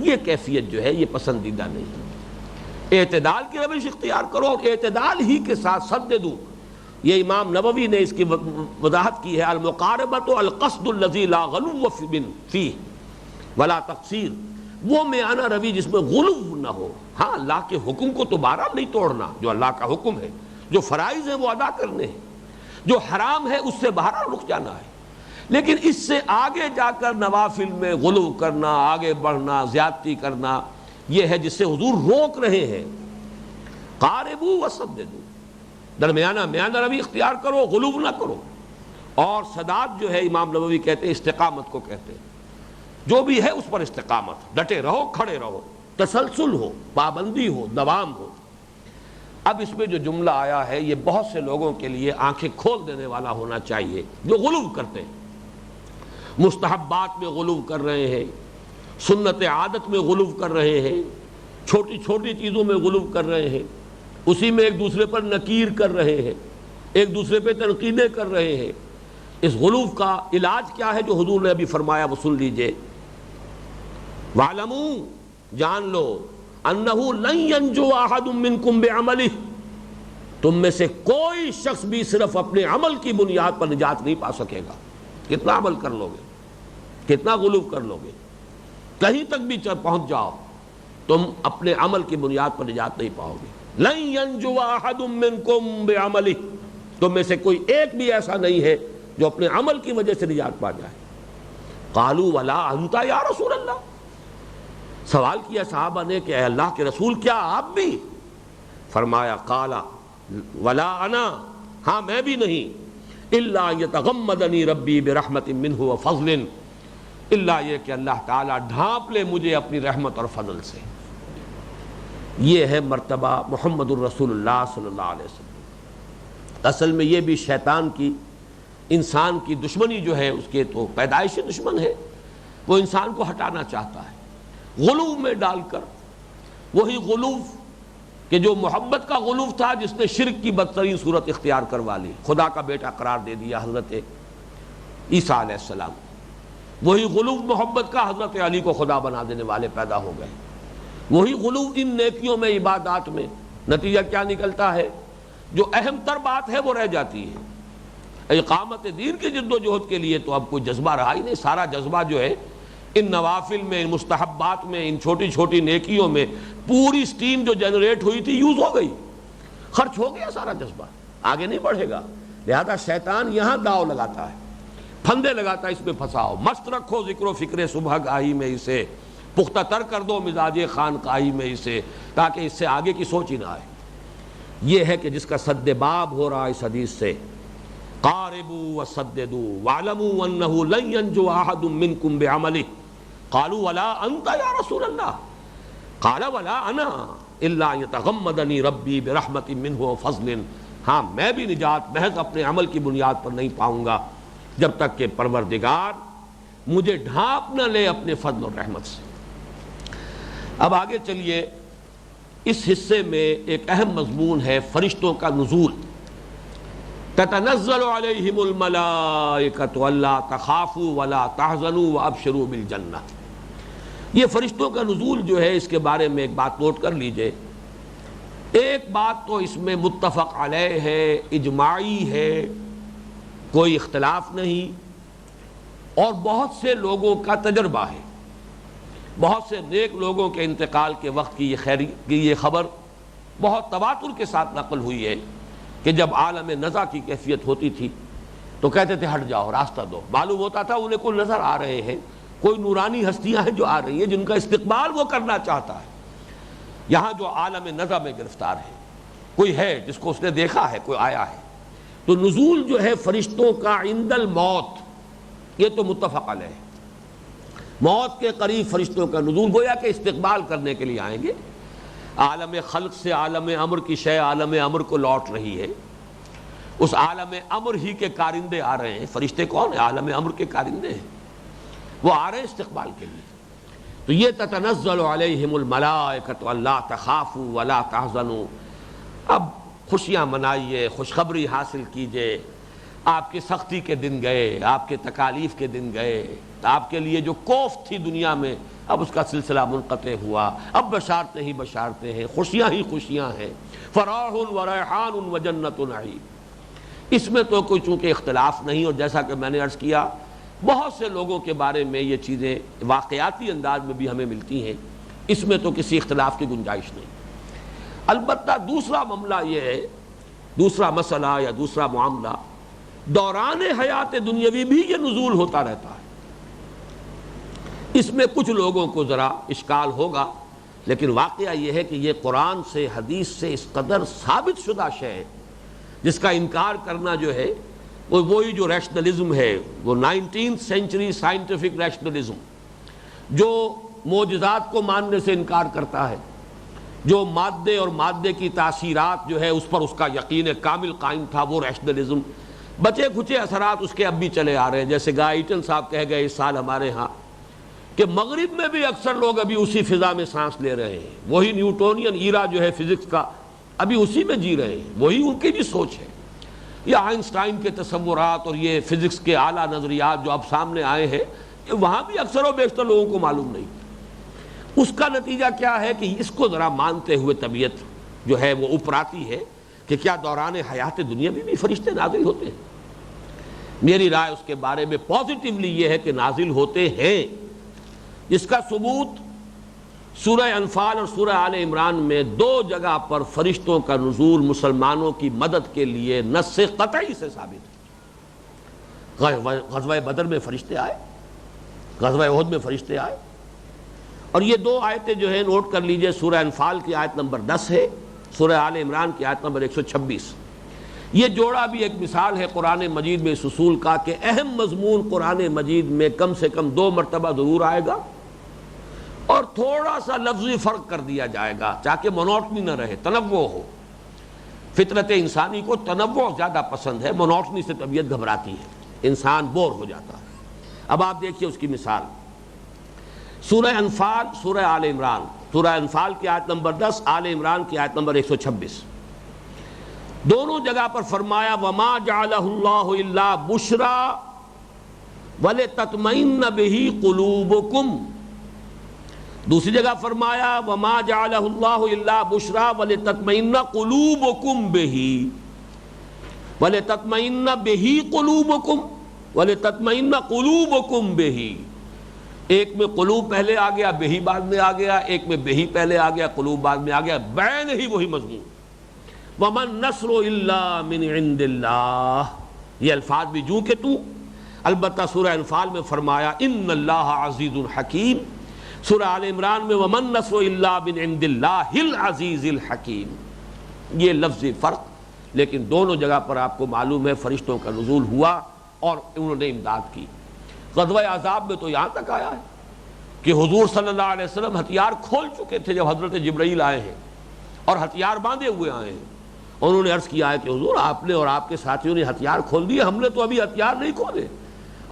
A: یہ کیفیت جو ہے یہ پسندیدہ نہیں ہے۔ اعتدال کی روش اختیار کرو، اور اعتدال ہی کے ساتھ سددوا، یہ امام نووی نے اس کی وضاحت کی ہے، المقاربۃ القصد الذی لا غلو فیہ ولا تقصیر، وہ میانہ روی جس میں غلو نہ ہو۔ ہاں اللہ کے حکم کو تو بہرحال نہیں توڑنا، جو اللہ کا حکم ہے، جو فرائض ہیں وہ ادا کرنے ہیں، جو حرام ہے اس سے بہرحال رک جانا ہے، لیکن اس سے آگے جا کر نوافل میں غلو کرنا، آگے بڑھنا، زیادتی کرنا، یہ ہے جس سے حضور روک رہے ہیں۔ قاربوا وسددوا، درمیانہ میانہ روی اختیار کرو، غلو نہ کرو۔ اور سداد جو ہے امام نووی کہتے ہیں استقامت کو کہتے ہیں، جو بھی ہے اس پر استقامت، ڈٹے رہو، کھڑے رہو، تسلسل ہو، پابندی ہو، دوام ہو۔ اب اس میں جو جملہ آیا ہے یہ بہت سے لوگوں کے لیے آنکھیں کھول دینے والا ہونا چاہیے، جو غلو کرتے ہیں، مستحبات میں غلو کر رہے ہیں، سنت عادت میں غلو کر رہے ہیں، چھوٹی چھوٹی چیزوں میں غلو کر رہے ہیں، اسی میں ایک دوسرے پر نکیر کر رہے ہیں، ایک دوسرے پہ تنقیدیں کر رہے ہیں۔ اس غلو کا علاج کیا ہے جو حضور نے ابھی فرمایا وہ سن لیجئے۔ وَاعْلَمُوا، جان لو، انہو لن ینجو احد منکم بعملہ، تم میں سے کوئی شخص بھی صرف اپنے عمل کی بنیاد پر نجات نہیں پا سکے گا۔ کتنا عمل کر لو گے، کتنا غلو کر لو گے، کہیں تک بھی پہنچ جاؤ، تم اپنے عمل کی بنیاد پر نجات نہیں پاؤ گے۔ لن ینجو احد منکم بعملہ، تم میں سے کوئی ایک بھی ایسا نہیں ہے جو اپنے عمل کی وجہ سے نجات پا جائے۔ قالوا ولا انت یا رسول اللہ، سوال کیا صحابہ نے کہ اے اللہ کے رسول کیا آپ بھی؟ فرمایا قال ولا انا، ہاں میں بھی نہیں، الا یتغمدنی ربی برحمت منہ وفضل، الا یہ کہ اللہ تعالیٰ ڈھانپ لے مجھے اپنی رحمت اور فضل سے۔ یہ ہے مرتبہ محمد الرسول اللہ صلی اللہ علیہ وسلم۔ اصل میں یہ بھی شیطان کی، انسان کی دشمنی جو ہے، اس کے تو پیدائشی دشمن ہے، وہ انسان کو ہٹانا چاہتا ہے غلو میں ڈال کر۔ وہی غلو کہ جو محبت کا غلو تھا، جس نے شرک کی بدترین صورت اختیار کروا لی، خدا کا بیٹا قرار دے دیا حضرت عیسیٰ علیہ السلام۔ وہی غلو محبت کا حضرت علی کو خدا بنا دینے والے پیدا ہو گئے۔ وہی غلو ان نیکیوں میں، عبادات میں، نتیجہ کیا نکلتا ہے؟ جو اہم تر بات ہے وہ رہ جاتی ہے۔ اقامت دین کی جد و جہد کے لیے تو اب کوئی جذبہ رہا ہی نہیں، سارا جذبہ جو ہے ان نوافل میں، ان مستحبات میں، ان چھوٹی چھوٹی نیکیوں میں، پوری سٹیم جو جنریٹ ہوئی تھی یوز ہو گئی، خرچ ہو گیا سارا جذبہ، آگے نہیں بڑھے گا۔ لہذا شیطان یہاں داؤ لگاتا ہے، پھندے لگاتا ہے، اس میں پھنساؤ، مست رکھو ذکر و فکر صبح گاہی میں اسے، پختہ تر کر دو مزاج خانقاہی میں اسے، تاکہ اس سے آگے کی سوچ ہی نہ آئے۔ یہ ہے کہ جس کا سد باب ہو رہا ہے اس حدیث سے، قاربوا وسددوا واعلموا انہ لن ینجو احد منکم بعملہ۔ قالوا ولا انت یا رسول اللہ، قال ولا انا الا یتغمدنی ربی برحمت منہ وفضل، ہاں میں بھی نجات محض اپنے عمل کی بنیاد پر نہیں پاؤں گا جب تک کہ پروردگار مجھے ڈھانپ نہ لے اپنے فضل اور رحمت سے۔ اب آگے چلیے، اس حصے میں ایک اہم مضمون ہے فرشتوں کا نزول۔ تتنزل علیہم الملائکۃ الا تخافوا ولا تحزنوا وابشروا بالجنہ۔ یہ فرشتوں کا نزول جو ہے، اس کے بارے میں ایک بات نوٹ کر لیجئے۔ ایک بات تو اس میں متفق علیہ ہے، اجماعی ہے، کوئی اختلاف نہیں، اور بہت سے لوگوں کا تجربہ ہے، بہت سے نیک لوگوں کے انتقال کے وقت کی یہ خبر بہت تواتر کے ساتھ نقل ہوئی ہے کہ جب عالم نزع کی کیفیت ہوتی تھی تو کہتے تھے ہٹ جاؤ، راستہ دو. معلوم ہوتا تھا انہیں کوئی نظر آ رہے ہیں، کوئی نورانی ہستیاں ہیں جو آ رہی ہیں جن کا استقبال وہ کرنا چاہتا ہے. یہاں جو عالم نزع میں گرفتار ہے، کوئی ہے جس کو اس نے دیکھا ہے، کوئی آیا ہے. تو نزول جو ہے فرشتوں کا عند الموت، یہ تو متفق علیہ ہے. موت کے قریب فرشتوں کا نزول گویا کہ استقبال کرنے کے لیے آئیں گے. عالم خلق سے عالم امر کی شے عالم امر کو لوٹ رہی ہے، اس عالم امر ہی کے کارندے آ رہے ہیں. فرشتے کون ہیں؟ عالم امر کے کارندے ہیں، وہ آ رہے ہیں استقبال کے لیے. تو یہ تتنزل علیہم الملائکۃ الا تخافوا ولا تحزنوا. اب خوشیاں منائیے، خوشخبری حاصل کیجئے. آپ کی سختی کے دن گئے، آپ کے تکالیف کے دن گئے، آپ کے لیے جو کوفت تھی دنیا میں اب اس کا سلسلہ منقطع ہوا. اب بشارتیں ہی بشارتیں ہیں، خوشیاں ہی خوشیاں ہیں. فراح و ریحان و جنت نعیم. اس میں تو کوئی چونکہ اختلاف نہیں، اور جیسا کہ میں نے عرض کیا بہت سے لوگوں کے بارے میں یہ چیزیں واقعاتی انداز میں بھی ہمیں ملتی ہیں، اس میں تو کسی اختلاف کی گنجائش نہیں. البتہ دوسرا معاملہ یہ ہے، دوسرا مسئلہ یا دوسرا معاملہ، دوران حیات دنیاوی بھی یہ نزول ہوتا رہتا ہے. اس میں کچھ لوگوں کو ذرا اشکال ہوگا، لیکن واقعہ یہ ہے کہ یہ قرآن سے حدیث سے اس قدر ثابت شدہ شے ہے جس کا انکار کرنا جو ہے وہ وہی جو ریشنلزم ہے، وہ 19th سینچری سائنٹیفک ریشنلزم، جو معجزات کو ماننے سے انکار کرتا ہے، جو مادے اور مادے کی تاثیرات جو ہے اس پر اس کا یقین کامل قائم تھا، وہ ریشنلزم. بچے کھچے اثرات اس کے اب بھی چلے آ رہے ہیں. جیسے گائیٹن صاحب کہہ گئے اس سال ہمارے ہاں کہ مغرب میں بھی اکثر لوگ ابھی اسی فضا میں سانس لے رہے ہیں. وہی نیوٹونین ایرا جو ہے فزکس کا، ابھی اسی میں جی رہے ہیں، وہی ان کی بھی سوچ ہے. یہ آئنسٹائن کے تصورات اور یہ فزکس کے اعلیٰ نظریات جو اب سامنے آئے ہیں، یہ وہاں بھی اکثر و بیشتر لوگوں کو معلوم نہیں. اس کا نتیجہ کیا ہے کہ اس کو ذرا مانتے ہوئے طبیعت جو ہے وہ اپراتی ہے کہ کیا دوران حیات دنیا میں بھی فرشتے نازل ہوتے ہیں. میری رائے اس کے بارے میں پازیٹیولی یہ ہے کہ نازل ہوتے ہیں. اس کا ثبوت سورہ انفال اور سورہ آل عمران میں دو جگہ پر فرشتوں کا نزول مسلمانوں کی مدد کے لیے نص قطعی سے ثابت ہے. غزوہ بدر میں فرشتے آئے، غزوہ احد میں فرشتے آئے. اور یہ دو آیتیں جو ہیں نوٹ کر لیجئے، سورہ انفال کی آیت نمبر 10 ہے، سورہ آل عمران کی آیت نمبر 126. یہ جوڑا بھی ایک مثال ہے قرآن مجید میں اس اصول کا کہ اہم مضمون قرآن مجید میں کم سے کم 2 مرتبہ ضرور آئے گا اور تھوڑا سا لفظی فرق کر دیا جائے گا تاکہ مونوٹنی نہ رہے، تنوع ہو. فطرت انسانی کو تنوع زیادہ پسند ہے، مونوٹنی سے طبیعت گھبراتی ہے، انسان بور ہو جاتا ہے. اب آپ دیکھیے اس کی مثال، سورہ انفال، سورہ آل عمران. سورہ انفال کی آیت نمبر 10، آل عمران کی آیت نمبر 126. دونوں جگہ پر فرمایا وَمَا جَعَلَهُ اللَّهُ إِلَّا بُشْرَىٰ وَلِتَطْمَئِنَّ بِهِ قُلُوبُكُمْ. دوسری جگہ فرمایا وَمَا جَعَلَهُ اللَّهُ إِلَّا بُشْرَىٰ وَلِتَطْمَئِنَّ قُلُوبُكُمْ بِهِ وَلِتَطْمَئِنَّ بِهِ قُلُوبُكُمْ وَلِتَطْمَئِنَّ قُلُوبُكُمْ بِهِ. ایک میں قلوب پہلے آ گیا، بہی بعد میں آ گیا، ایک میں بہی پہلے آ گیا، قلوب بعد میں آ گیا، بین ہی وہی مضمون. وَمَن نَّصْرُ إِلَّا مِنْ عِنْدِ اللَّهِ. یہ الفاظ بھی جوں کہ تو. البتہ سورہ انفال میں فرمایا اِنَّ اللَّهَ عَزِيزٌ حَكِيمٌ. سورہ آل عمران میں وَمَن نَّصْرُ إِلَّا مِنْ عِنْدِ اللَّهِ الْعَزِيزِ الْحَكِيمِ. یہ لفظی فرق، لیکن دونوں جگہ پر آپ کو معلوم ہے فرشتوں کا نزول ہوا اور انہوں نے امداد کی. غزوہ احزاب میں تو یہاں تک آیا ہے کہ حضور صلی اللہ علیہ وسلم ہتھیار کھول چکے تھے جب حضرت جبرائیل آئے ہیں اور ہتھیار باندھے ہوئے آئے ہیں. انہوں نے عرض کیا ہے کہ حضور آپ نے اور آپ کے ساتھیوں نے ہتھیار کھول دیے، ہم نے تو ابھی ہتھیار نہیں کھولے.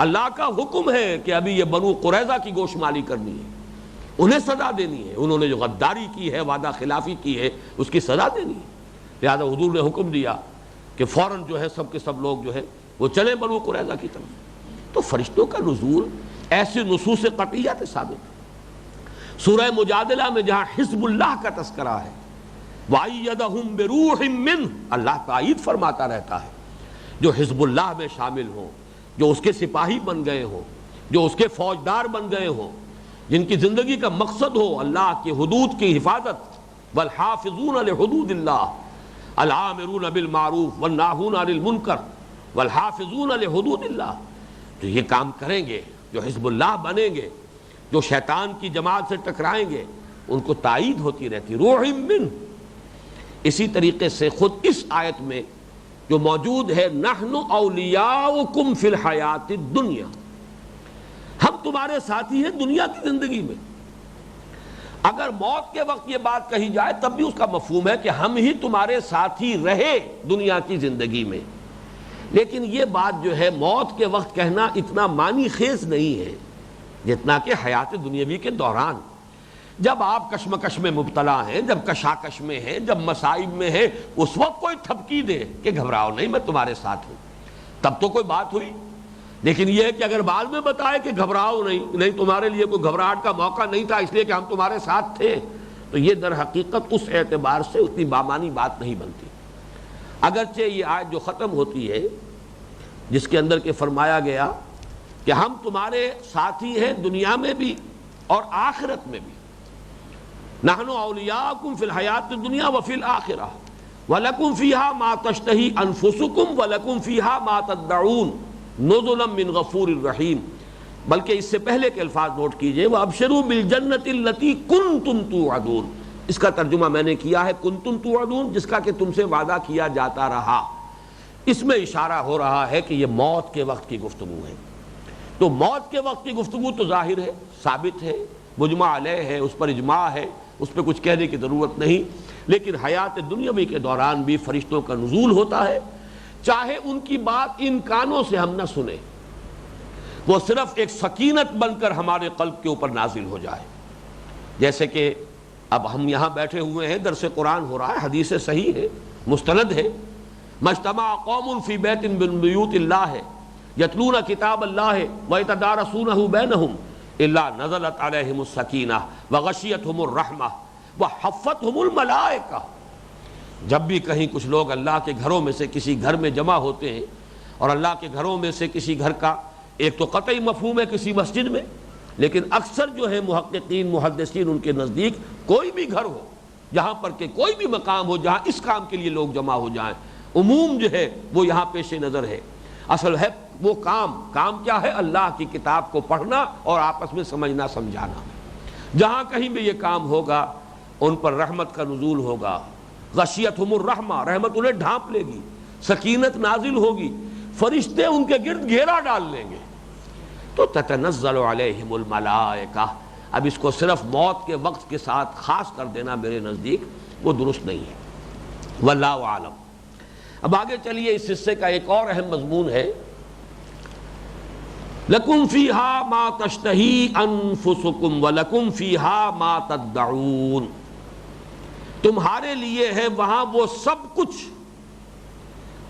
A: اللہ کا حکم ہے کہ ابھی یہ بنو قریظہ کی گوشمالی کرنی ہے، انہیں سزا دینی ہے. انہوں نے جو غداری کی ہے، وعدہ خلافی کی ہے، اس کی سزا دینی ہے. لہذا حضور نے حکم دیا کہ فوراً جو ہے سب کے سب لوگ جو ہے وہ چلیں بنو قریظہ کی طرف. تو فرشتوں کا نزول ایسی نصوص قطعیت ثابت. سورہ مجادلہ میں جہاں حزب اللہ کا تذکرہ ہے، وَأَيَّدَهُمْ بِرُوحٍ مِّنْهُ، اللہ تائید فرماتا رہتا ہے جو حزب اللہ میں شامل ہوں، جو اس کے سپاہی بن گئے ہوں، جو اس کے فوجدار بن گئے ہوں، جن کی زندگی کا مقصد ہو اللہ کی حدود کی حفاظت، والحافظون لحدود اللہ العامرون بالمعروف والناہون عن المنکر والحافظون لحدود اللہ. تو یہ کام کریں گے، جو حزب اللہ بنیں گے، جو شیطان کی جماعت سے ٹکرائیں گے، ان کو تائید ہوتی رہتی روح من. اسی طریقے سے خود اس آیت میں جو موجود ہے نحن اولیاؤکم فی الحیات الدنیا، ہم تمہارے ساتھی ہیں دنیا کی زندگی میں. اگر موت کے وقت یہ بات کہی جائے تب بھی اس کا مفہوم ہے کہ ہم ہی تمہارے ساتھی رہے دنیا کی زندگی میں. لیکن یہ بات جو ہے موت کے وقت کہنا اتنا معنی خیز نہیں ہے جتنا کہ حیات دنیاوی کے دوران، جب آپ کشمکش میں مبتلا ہیں، جب کشاکش میں ہیں، جب مصائب میں ہیں، اس وقت کوئی تھپکی دے کہ گھبراؤ نہیں میں تمہارے ساتھ ہوں، تب تو کوئی بات ہوئی. لیکن یہ ہے کہ اگر بعد میں بتائے کہ گھبراؤ نہیں تمہارے لیے کوئی گھبراہٹ کا موقع نہیں تھا اس لیے کہ ہم تمہارے ساتھ تھے، تو یہ در حقیقت اس اعتبار سے اتنی بامانی بات نہیں بنتی. اگرچہ یہ آیت جو ختم ہوتی ہے جس کے اندر کہ فرمایا گیا کہ ہم تمہارے ساتھی ہیں دنیا میں بھی اور آخرت میں بھی، نحن اولیاؤکم فی الحیات الدنیا وفی الآخرہ وَلَكُمْ فِيهَا مَا تَشْتَهِي أَنفُسُكُمْ وَلَكُمْ فِيهَا مَا تَدَّعُونَ نُزُلًا مِّن غَفُورٍ رَحِيمٍ. بلکہ اس سے پہلے کے الفاظ نوٹ کیجئے وَأَبْشِرُوا بِالْجَنَّةِ الَّتِي كُنْتُمْ تُوعَدُونَ. اس کا ترجمہ میں نے کیا ہے کنتم توعدون، جس کا کہ تم سے وعدہ کیا جاتا رہا. اس میں اشارہ ہو رہا ہے کہ یہ موت کے وقت کی گفتگو ہے. تو موت کے وقت کی گفتگو تو ظاہر ہے، ثابت ہے، مجمع علیہ ہے، اس پر اجماع ہے، اس پہ کچھ کہنے کی ضرورت نہیں. لیکن حیات دنیاوی کے دوران بھی فرشتوں کا نزول ہوتا ہے، چاہے ان کی بات ان کانوں سے ہم نہ سنیں، وہ صرف ایک سکینت بن کر ہمارے قلب کے اوپر نازل ہو جائے. جیسے کہ اب ہم یہاں بیٹھے ہوئے ہیں، درس قرآن ہو رہا ہے، حدیث صحیح ہے، مستند ہے، مجتمع قوم فی بیت من بیوت اللہ یتلون کتاب اللہ ویتدارسونہ بینہم الا نزلت علیہم السکینہ وغشیتہم الرحمہ وحفتہم الملائکہ. جب بھی کہیں کچھ لوگ اللہ کے گھروں میں سے کسی گھر میں جمع ہوتے ہیں، اور اللہ کے گھروں میں سے کسی گھر کا ایک تو قطعی مفہوم ہے کسی مسجد میں، لیکن اکثر جو ہے محققین محدثین ان کے نزدیک کوئی بھی گھر ہو جہاں پر کہ کوئی بھی مقام ہو جہاں اس کام کے لیے لوگ جمع ہو جائیں، عموم جو ہے وہ یہاں پیش نظر ہے. اصل ہے وہ کام کیا ہے؟ اللہ کی کتاب کو پڑھنا اور آپس میں سمجھنا سمجھانا. جہاں کہیں بھی یہ کام ہوگا ان پر رحمت کا نزول ہوگا، غشیتہم الرحمہ، رحمت انہیں ڈھانپ لے گی، سکینت نازل ہوگی، فرشتے ان کے گرد گھیرا ڈال لیں گے. تو تتنزل علیہم الملائکہ. اب اس کو صرف موت کے وقت کے ساتھ خاص کر دینا میرے نزدیک وہ درست نہیں ہے. واللہ اعلم. اب آگے چلیے، اس حصے کا ایک اور اہم مضمون ہے لَكُمْ فِيهَا مَا تَشْتَهِي أَنفُسُكُمْ وَلَكُمْ فِيهَا مَا تَدَّعُونَ. تمہارے لیے ہے وہاں وہ سب کچھ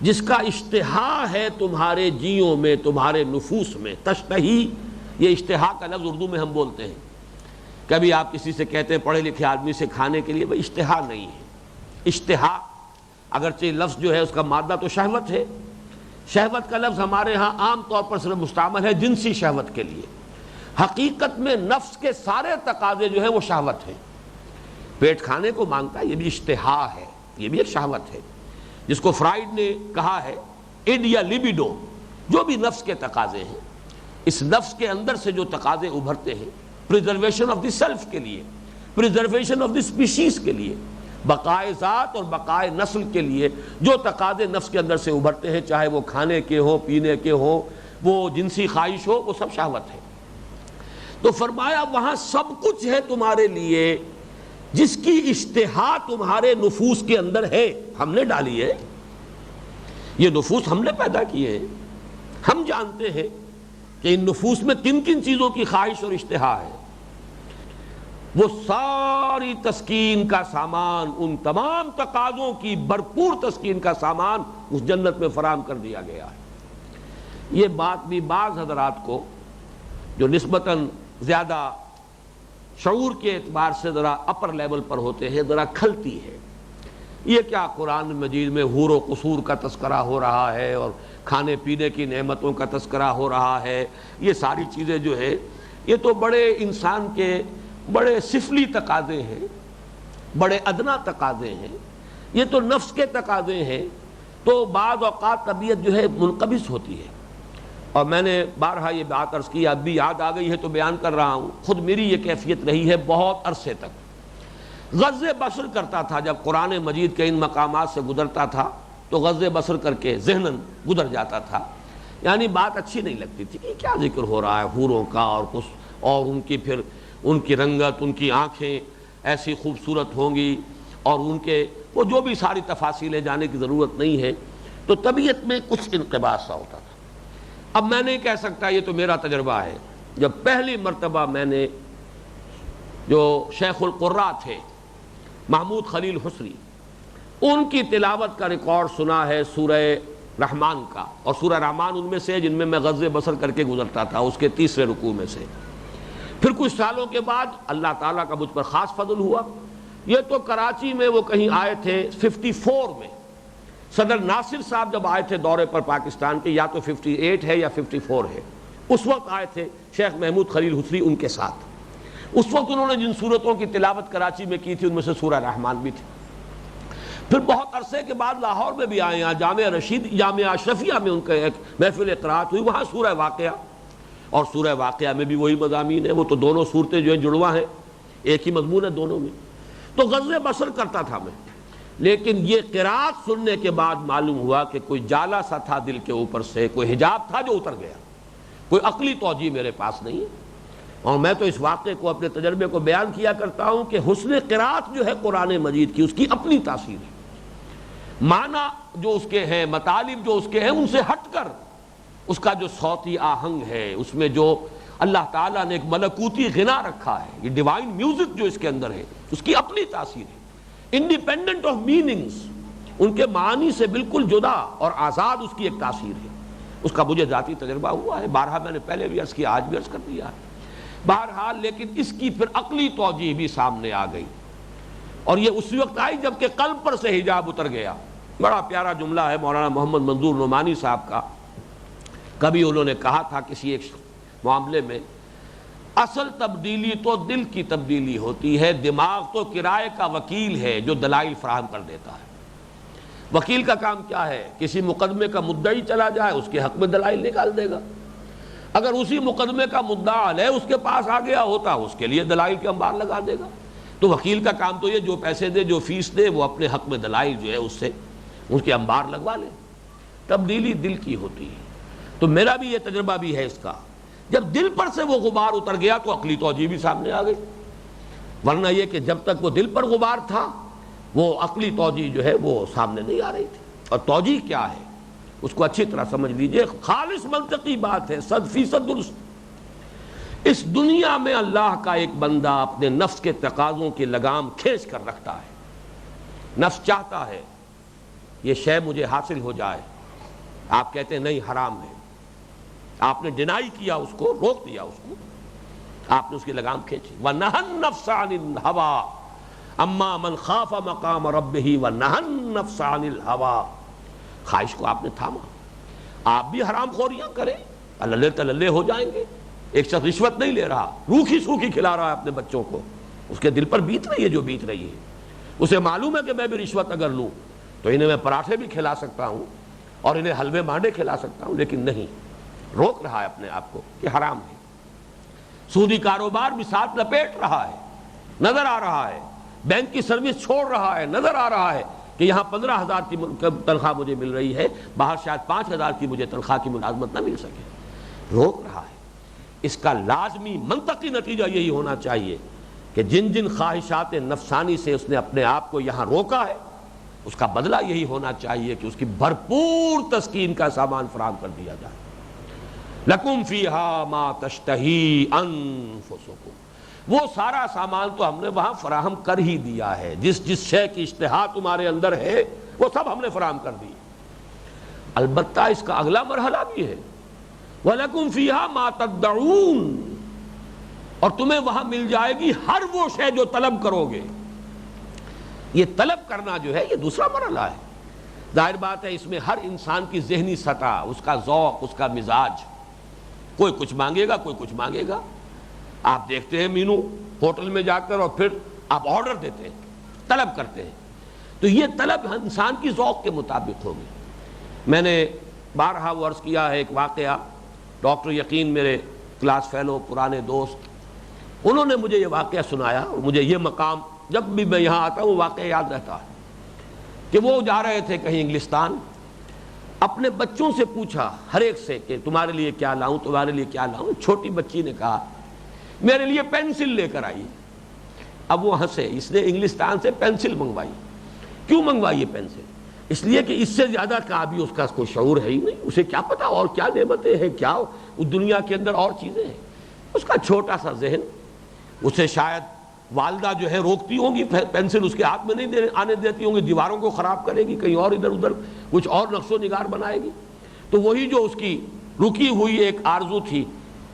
A: جس کا اشتہا ہے تمہارے جیوں میں، تمہارے نفوس میں. تشتہی، یہ اشتہا کا لفظ اردو میں ہم بولتے ہیں. کبھی آپ کسی سے کہتے ہیں پڑھے لکھے آدمی سے کھانے کے لیے، بھائی اشتہا نہیں ہے. اشتہا اگرچہ لفظ جو ہے اس کا مادہ تو شہوت ہے، شہوت کا لفظ ہمارے ہاں عام طور پر صرف مستعمل ہے جنسی شہوت کے لیے. حقیقت میں نفس کے سارے تقاضے جو ہیں وہ شہوت ہیں. پیٹ کھانے کو مانگتا ہے، یہ بھی اشتہا ہے، یہ بھی ایک شہوت ہے، جس کو فرائیڈ نے کہا ہے ایڈ یا لیبیڈو. جو بھی نفس کے تقاضے ہیں، اس نفس کے اندر سے جو تقاضے ابھرتے ہیں پریزرویشن آف دی سیلف کے لیے، پریزرویشن آف دی اسپیشیز کے لیے، بقائے ذات اور بقائے نسل کے لیے جو تقاضے نفس کے اندر سے ابھرتے ہیں، چاہے وہ کھانے کے ہوں، پینے کے ہوں، وہ جنسی خواہش ہو، وہ سب شہوت ہے. تو فرمایا وہاں سب کچھ ہے تمہارے لیے جس کی اشتہا تمہارے نفوس کے اندر ہے. ہم نے ڈالی ہے، یہ نفوس ہم نے پیدا کیے ہیں. ہم جانتے ہیں کہ ان نفوس میں کن کن چیزوں کی خواہش اور اشتہا ہے. وہ ساری تسکین کا سامان، ان تمام تقاضوں کی بھرپور تسکین کا سامان اس جنت میں فراہم کر دیا گیا ہے. یہ بات بھی بعض حضرات کو جو نسبتاً زیادہ شعور کے اعتبار سے ذرا اپر لیول پر ہوتے ہیں ذرا کھلتی ہے. یہ کیا قرآن مجید میں حور و قصور کا تذکرہ ہو رہا ہے اور کھانے پینے کی نعمتوں کا تذکرہ ہو رہا ہے، یہ ساری چیزیں جو ہے یہ تو بڑے انسان کے بڑے سفلی تقاضے ہیں. بڑے ادنا تقاضے ہیں، یہ تو نفس کے تقاضے ہیں، تو بعض اوقات طبیعت جو ہے منقبض ہوتی ہے۔ اور میں نے بارہا یہ بات عرض کی، اب بھی یاد آ گئی ہے تو بیان کر رہا ہوں، خود میری یہ کیفیت رہی ہے بہت عرصے تک۔ غض بصر کرتا تھا جب قرآن مجید کے ان مقامات سے گزرتا تھا تو غض بصر کر کے ذہناً گزر جاتا تھا، یعنی بات اچھی نہیں لگتی تھی کہ کیا ذکر ہو رہا ہے حوروں کا اور کچھ، اور ان کی پھر ان کی رنگت، ان کی آنکھیں ایسی خوبصورت ہوں گی، اور ان کے وہ جو بھی ساری تفاصیلیں جانے کی ضرورت نہیں ہے، تو طبیعت میں کچھ انقباض سا ہوتا تھا۔ اب میں نہیں کہہ سکتا، یہ تو میرا تجربہ ہے، جب پہلی مرتبہ میں نے جو شیخ القراء تھے محمود خلیل حسری، ان کی تلاوت کا ریکارڈ سنا ہے سورہ رحمان کا، اور سورہ رحمان ان میں سے جن میں غض بصر کر کے گزرتا تھا، اس کے تیسرے رکوع میں سے۔ پھر کچھ سالوں کے بعد اللہ تعالیٰ کا مجھ پر خاص فضل ہوا، یہ تو کراچی میں وہ کہیں آئے تھے 54 میں، صدر ناصر صاحب جب آئے تھے دورے پر پاکستان کے، یا تو 58 ہے یا 54 ہے، اس وقت آئے تھے شیخ محمود خلیل حسری ان کے ساتھ۔ اس وقت انہوں نے جن صورتوں کی تلاوت کراچی میں کی تھی ان میں سے سورہ رحمان بھی تھی۔ پھر بہت عرصے کے بعد لاہور میں بھی آئے، یہاں جامعہ رشید، جامعہ اشرفیہ میں ان کا ایک محفل قرات ہوئی، وہاں سورہ واقعہ، اور سورہ واقعہ میں بھی وہی مضامین ہیں، وہ تو دونوں صورتیں جو ہیں جڑواں ہیں، ایک ہی مضمون ہے دونوں میں۔ تو غض بصر کرتا تھا میں، لیکن یہ قرات سننے کے بعد معلوم ہوا کہ کوئی جالا سا تھا دل کے اوپر سے، کوئی حجاب تھا جو اتر گیا، کوئی عقلی توجیہ میرے پاس نہیں ہے۔ اور میں تو اس واقعے کو، اپنے تجربے کو بیان کیا کرتا ہوں کہ حسن قرات جو ہے قرآن مجید کی، اس کی اپنی تاثیر ہے، معنی جو اس کے ہیں، مطالب جو اس کے ہیں، ان سے ہٹ کر اس کا جو صوتی آہنگ ہے، اس میں جو اللہ تعالیٰ نے ایک ملکوتی غنا رکھا ہے، یہ ڈیوائن میوزک جو اس کے اندر ہے، اس کی اپنی تاثیر ہے، انڈیپینڈنٹ آف میننگز، ان کے معنی سے بالکل جدا اور آزاد اس کی ایک تاثیر ہے۔ اس کا مجھے ذاتی تجربہ ہوا ہے، بارہا میں نے پہلے بھی عرض کیا، آج بھی عرض کر دیا ہے بہرحال۔ لیکن اس کی پھر عقلی توجیہ بھی سامنے آ گئی، اور یہ اسی وقت آئی جب کہ قلب پر سے حجاب اتر گیا۔ بڑا پیارا جملہ ہے مولانا محمد منظور نعمانی صاحب کا، کبھی انہوں نے کہا تھا کسی ایک معاملے میں، اصل تبدیلی تو دل کی تبدیلی ہوتی ہے، دماغ تو کرائے کا وکیل ہے جو دلائل فراہم کر دیتا ہے۔ وکیل کا کام کیا ہے؟ کسی مقدمے کا مدعی چلا جائے اس کے حق میں دلائل نکال دے گا، اگر اسی مقدمے کا مدعا علیہ اس کے پاس آ گیا ہوتا اس کے لیے دلائل کے انبار لگا دے گا۔ تو وکیل کا کام تو یہ جو پیسے دے، جو فیس دے، وہ اپنے حق میں دلائل جو ہے اس سے اس کے انبار لگوا لے۔ تبدیلی دل کی ہوتی ہے، تو میرا بھی یہ تجربہ بھی ہے اس کا، جب دل پر سے وہ غبار اتر گیا تو عقلی توجیہ بھی سامنے آ گئی، ورنہ یہ کہ جب تک وہ دل پر غبار تھا وہ عقلی توجیہ جو ہے وہ سامنے نہیں آ رہی تھی۔ اور توجیہ کیا ہے اس کو اچھی طرح سمجھ لیجئے، خالص منطقی بات ہے، 100% درست۔ اس دنیا میں اللہ کا ایک بندہ اپنے نفس کے تقاضوں کی لگام کھینچ کر رکھتا ہے، نفس چاہتا ہے یہ شے مجھے حاصل ہو جائے، آپ کہتے ہیں نہیں حرام ہے، آپ نے ڈینائی کیا، اس کو روک دیا، اس کو آپ نے اس کی لگام کھینچی۔ وَنَهَى النَّفْسَ عَنِ الْهَوَىٰ أَمَّا مَنْ خَافَ مَقَامَ رَبِّهِ وَنَهَى النَّفْسَ عَنِ الْهَوَىٰ، خواہش کو آپ نے تھاما۔ آپ بھی حرام خوریاں کریں، اللہ تللے ہو جائیں گے۔ ایک شخص رشوت نہیں لے رہا، روکھی سوکھی کھلا رہا ہے اپنے بچوں کو، اس کے دل پر بیت رہی ہے جو بیت رہی ہے، اسے معلوم ہے کہ میں بھی رشوت اگر لوں تو انہیں میں پراٹھے بھی کھلا سکتا ہوں اور انہیں حلوے مانڈے کھلا سکتا ہوں، لیکن نہیں، روک رہا ہے اپنے آپ کو کہ حرام ہے۔ سودی کاروبار بھی ساتھ لپیٹ رہا ہے، نظر آ رہا ہے، بینک کی سروس چھوڑ رہا ہے، نظر آ رہا ہے کہ یہاں 15,000 کی تنخواہ مجھے مل رہی ہے، باہر شاید 5,000 کی مجھے تنخواہ کی ملازمت نہ مل سکے، روک رہا ہے۔ اس کا لازمی منطقی نتیجہ یہی ہونا چاہیے کہ جن جن خواہشات نفسانی سے اس نے اپنے آپ کو یہاں روکا ہے، اس کا بدلہ یہی ہونا چاہیے کہ اس کی بھرپور تسکین کا سامان فراہم کر دیا جائے۔ لَكُمْ فِيهَا مَا تَشْتَهِي أَنفُسُكُمْ، وہ سارا سامان تو ہم نے وہاں فراہم کر ہی دیا ہے، جس جس شے کی اشتہا تمہارے اندر ہے وہ سب ہم نے فراہم کر دی۔ البتہ اس کا اگلا مرحلہ بھی ہے، وَلَكُمْ فِيهَا مَا تَدَّعُونَ، اور تمہیں وہاں مل جائے گی ہر وہ شے جو طلب کرو گے۔ یہ طلب کرنا جو ہے یہ دوسرا مرحلہ ہے۔ ظاہر بات ہے اس میں ہر انسان کی ذہنی سطح، اس کا ذوق، اس کا مزاج، کوئی کچھ مانگے گا، کوئی کچھ مانگے گا۔ آپ دیکھتے ہیں مینو ہوٹل میں جا کر، اور پھر آپ آرڈر دیتے ہیں طلب کرتے ہیں، تو یہ طلب انسان کی ذوق کے مطابق ہوگی۔ میں نے بارہا وہ عرض کیا ہے، ایک واقعہ ڈاکٹر یقین میرے کلاس فیلو پرانے دوست، انہوں نے مجھے یہ واقعہ سنایا، اور مجھے یہ مقام جب بھی میں یہاں آتا ہوں وہ واقعہ یاد رہتا ہے کہ وہ جا رہے تھے کہیں انگلستان، اپنے بچوں سے پوچھا ہر ایک سے کہ تمہارے لیے کیا لاؤں، تمہارے لیے کیا لاؤں۔ چھوٹی بچی نے کہا میرے لیے پینسل لے کر آئیے۔ اب وہ ہنسے، اس نے انگلستان سے پینسل منگوائی۔ کیوں منگوائی یہ پینسل؟ اس لیے کہ اس سے زیادہ کا بھی اس کا کوئی شعور ہے ہی نہیں، اسے کیا پتا اور کیا نعمتیں ہیں، کیا اس دنیا کے اندر اور چیزیں ہیں۔ اس کا چھوٹا سا ذہن، اسے شاید والدہ جو ہے روکتی ہوں گی، پینسل اس کے ہاتھ میں نہیں آنے دیتی ہوں گی، دیواروں کو خراب کرے گی، کہیں اور ادھر ادھر کچھ اور نقش و نگار بنائے گی۔ تو وہی جو اس کی رکی ہوئی ایک آرزو تھی،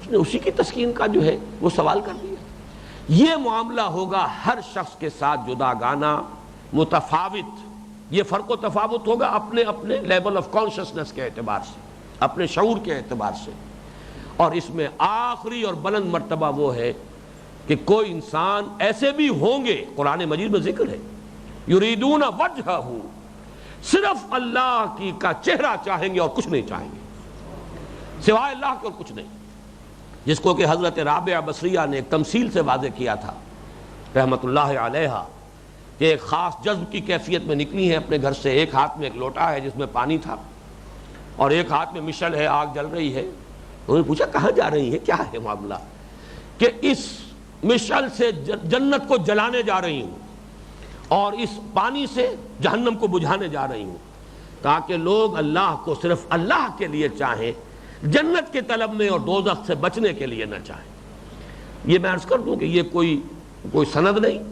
A: اس نے اسی کی تسکین کا جو ہے وہ سوال کر دیا۔ یہ معاملہ ہوگا ہر شخص کے ساتھ جداگانہ، متفاوت، یہ فرق و تفاوت ہوگا اپنے اپنے لیول آف کانشسنس کے اعتبار سے، اپنے شعور کے اعتبار سے۔ اور اس میں آخری اور بلند مرتبہ وہ ہے کہ کوئی انسان ایسے بھی ہوں گے، قرآن مجید میں ذکر ہے، یریدون وجہہ، صرف اللہ کی کا چہرہ چاہیں گے اور کچھ نہیں چاہیں گے، سوائے اللہ کے اور کچھ نہیں، جس کو کہ حضرت رابعہ بصریہ نے ایک تمثیل سے واضح کیا تھا رحمت اللہ علیہا، کہ ایک خاص جذب کی کیفیت میں نکلی ہے اپنے گھر سے، ایک ہاتھ میں ایک لوٹا ہے جس میں پانی تھا، اور ایک ہاتھ میں مشعل ہے، آگ جل رہی ہے۔ انہوں نے پوچھا کہاں جا رہی ہے، کیا ہے معاملہ؟ کہ اس مشعل سے جنت کو جلانے جا رہی ہوں، اور اس پانی سے جہنم کو بجھانے جا رہی ہوں، تاکہ لوگ اللہ کو صرف اللہ کے لیے چاہیں، جنت کے طلب میں اور دوزخ سے بچنے کے لیے نہ چاہیں۔ یہ میں عرض کر دوں کہ یہ کوئی سند نہیں،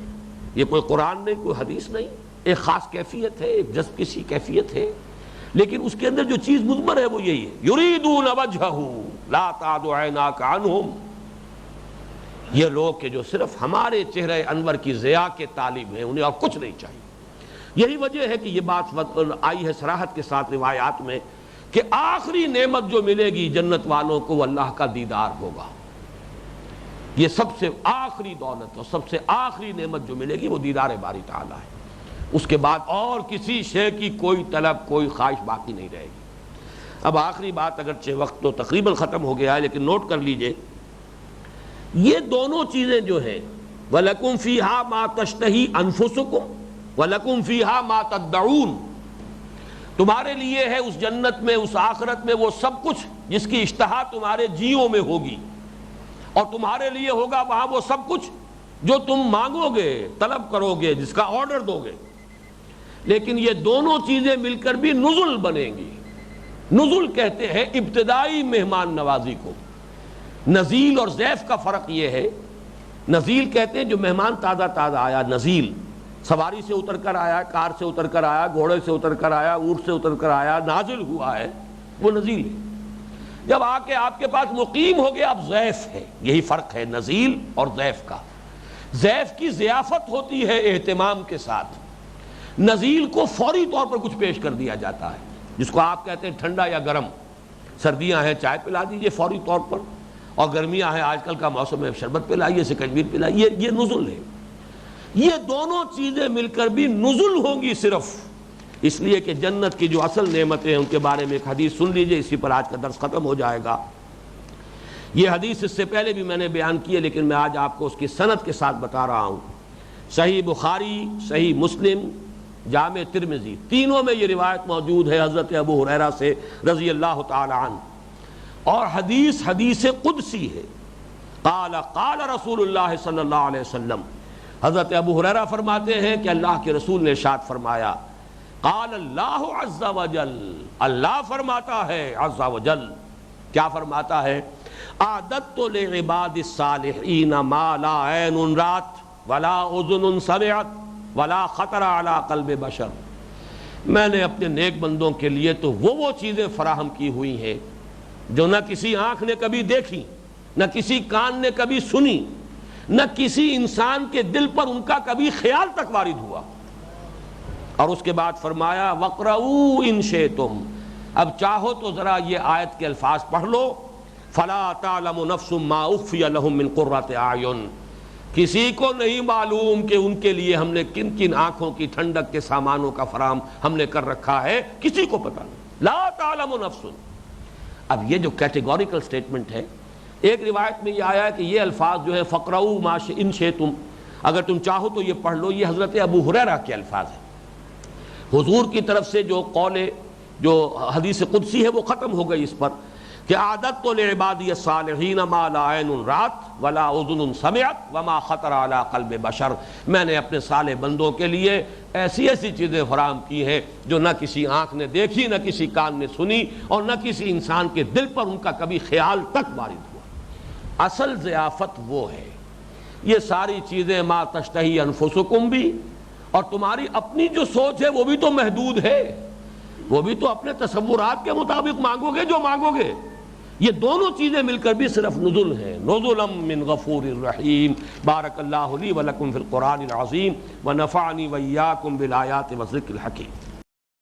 A: یہ کوئی قرآن نہیں، کوئی حدیث نہیں، ایک خاص کیفیت ہے، ایک جذب کی سی کیفیت ہے، لیکن اس کے اندر جو چیز مضمر ہے وہ یہی ہے، یریدون وجہہ لا تعد عیناک عنہم، یہ لوگ کہ جو صرف ہمارے چہرہ انور کی ضیاء کے طالب ہیں، انہیں اور کچھ نہیں چاہیے۔ یہی وجہ ہے کہ یہ بات آئی ہے صراحت کے ساتھ روایات میں کہ آخری نعمت جو ملے گی جنت والوں کو وہ اللہ کا دیدار ہوگا۔ یہ سب سے آخری دولت اور سب سے آخری نعمت جو ملے گی وہ دیدار باری تعالیٰ ہے۔ اس کے بعد اور کسی شے کی کوئی طلب، کوئی خواہش باقی نہیں رہے گی۔ اب آخری بات، اگرچہ وقت تو تقریباً ختم ہو گیا ہے لیکن نوٹ کر لیجئے، یہ دونوں چیزیں جو ہیں، وَلَكُمْ فِيهَا مَا تَشْتَهِي أَنفُسُكُمْ وَلَكُمْ فِيهَا مَا تَدَّعُونَ، تمہارے لیے ہے اس جنت میں، اس آخرت میں وہ سب کچھ جس کی اشتہا تمہارے جیوں میں ہوگی، اور تمہارے لیے ہوگا وہاں وہ سب کچھ جو تم مانگو گے، طلب کرو گے، جس کا آرڈر دو گے۔ لیکن یہ دونوں چیزیں مل کر بھی نزل بنیں گی۔ نزل کہتے ہیں ابتدائی مہمان نوازی کو۔ نزیل اور ضیف کا فرق یہ ہے، نزیل کہتے ہیں جو مہمان تازہ تازہ آیا، نزیل سواری سے اتر کر آیا، کار سے اتر کر آیا، گھوڑے سے اتر کر آیا، اونٹ سے اتر کر آیا، نازل ہوا ہے، وہ نزیل ہے۔ جب آ کے آپ کے پاس مقیم ہو گیا اب ضیف ہے۔ یہی فرق ہے نزیل اور ضیف کا۔ ضیف کی ضیافت ہوتی ہے اہتمام کے ساتھ، نزیل کو فوری طور پر کچھ پیش کر دیا جاتا ہے، جس کو آپ کہتے ہیں ٹھنڈا یا گرم۔ سردیاں ہیں چائے پلا دیجئے فوری طور پر، اور گرمیاں ہیں آج کل کا موسم ہے شربت پلائیے، سکنجبیر پلائیے، یہ نزل ہے۔ یہ دونوں چیزیں مل کر بھی نزل ہوں گی صرف اس لیے کہ جنت کی جو اصل نعمتیں ہیں ان کے بارے میں ایک حدیث سن لیجئے، اسی پر آج کا درس ختم ہو جائے گا۔ یہ حدیث اس سے پہلے بھی میں نے بیان کی ہے لیکن میں آج آپ کو اس کی سند کے ساتھ بتا رہا ہوں۔ صحیح بخاری، صحیح مسلم، جامع ترمذی، تینوں میں یہ روایت موجود ہے حضرت ابو ہریرہ سے رضی اللہ تعالی عنہ، اور حدیث قدسی ہے۔ قال قال رسول اللہ صلی اللہ علیہ وسلم، حضرت ابو ہریرہ فرماتے ہیں کہ اللہ کے رسول نے ارشاد فرمایا، قال اللہ عز وجل، اللہ فرماتا ہے عز وجل، کیا فرماتا ہے؟ اعددت لعباد الصالحین ما لا عین رات ولا اذن سمعت ولا خطر علی قلب بشر، میں نے اپنے نیک بندوں کے لیے تو وہ چیزیں فراہم کی ہوئی ہیں جو نہ کسی آنکھ نے کبھی دیکھی، نہ کسی کان نے کبھی سنی، نہ کسی انسان کے دل پر ان کا کبھی خیال تک وارد ہوا۔ اور اس کے بعد فرمایا وَقْرَؤُوا إِن شِئْتُمْ، اب چاہو تو ذرا یہ آیت کے الفاظ پڑھ لو، فَلَا تَعْلَمُ نَفْسٌ مَا أُخْفِيَ لَهُم مِّن قُرَّةِ أَعْيُن، کسی کو نہیں معلوم کہ ان کے لیے ہم نے کن کن آنکھوں کی ٹھنڈک کے سامانوں کا فراہم ہم نے کر رکھا ہے، کسی کو پتہ نہیں، لا تعلم نفس۔ اب یہ جو کیٹیگوریکل سٹیٹمنٹ ہے، ایک روایت میں یہ آیا ہے کہ یہ الفاظ جو ہے فقرؤوا ما ان شئتم، اگر تم چاہو تو یہ پڑھ لو، یہ حضرت ابو ہریرہ کے الفاظ ہیں۔ حضور کی طرف سے جو قول، جو حدیث قدسی ہے وہ ختم ہو گئی اس پر کہ اعددت لعبادی الصالحین ما لا عین رات ولا اذن سمعت وما خطر علی قلب بشر، میں نے اپنے صالح بندوں کے لیے ایسی ایسی چیزیں فراہم کی ہیں جو نہ کسی آنکھ نے دیکھی، نہ کسی کان نے سنی، اور نہ کسی انسان کے دل پر ان کا کبھی خیال تک وارد ہوا۔ اصل ضیافت وہ ہے، یہ ساری چیزیں ما تشتہی انفسکم بھی، اور تمہاری اپنی جو سوچ ہے وہ بھی تو محدود ہے، وہ بھی تو اپنے تصورات کے مطابق مانگو گے جو مانگو گے۔ یہ دونوں چیزیں مل کر بھی صرف نزل ہیں، نزلا من غفور الرحیم۔ بارک اللہ لی ولکم فی القرآن العظیم ونفعنی وإیاکم بالآیات والذکر الحکیم۔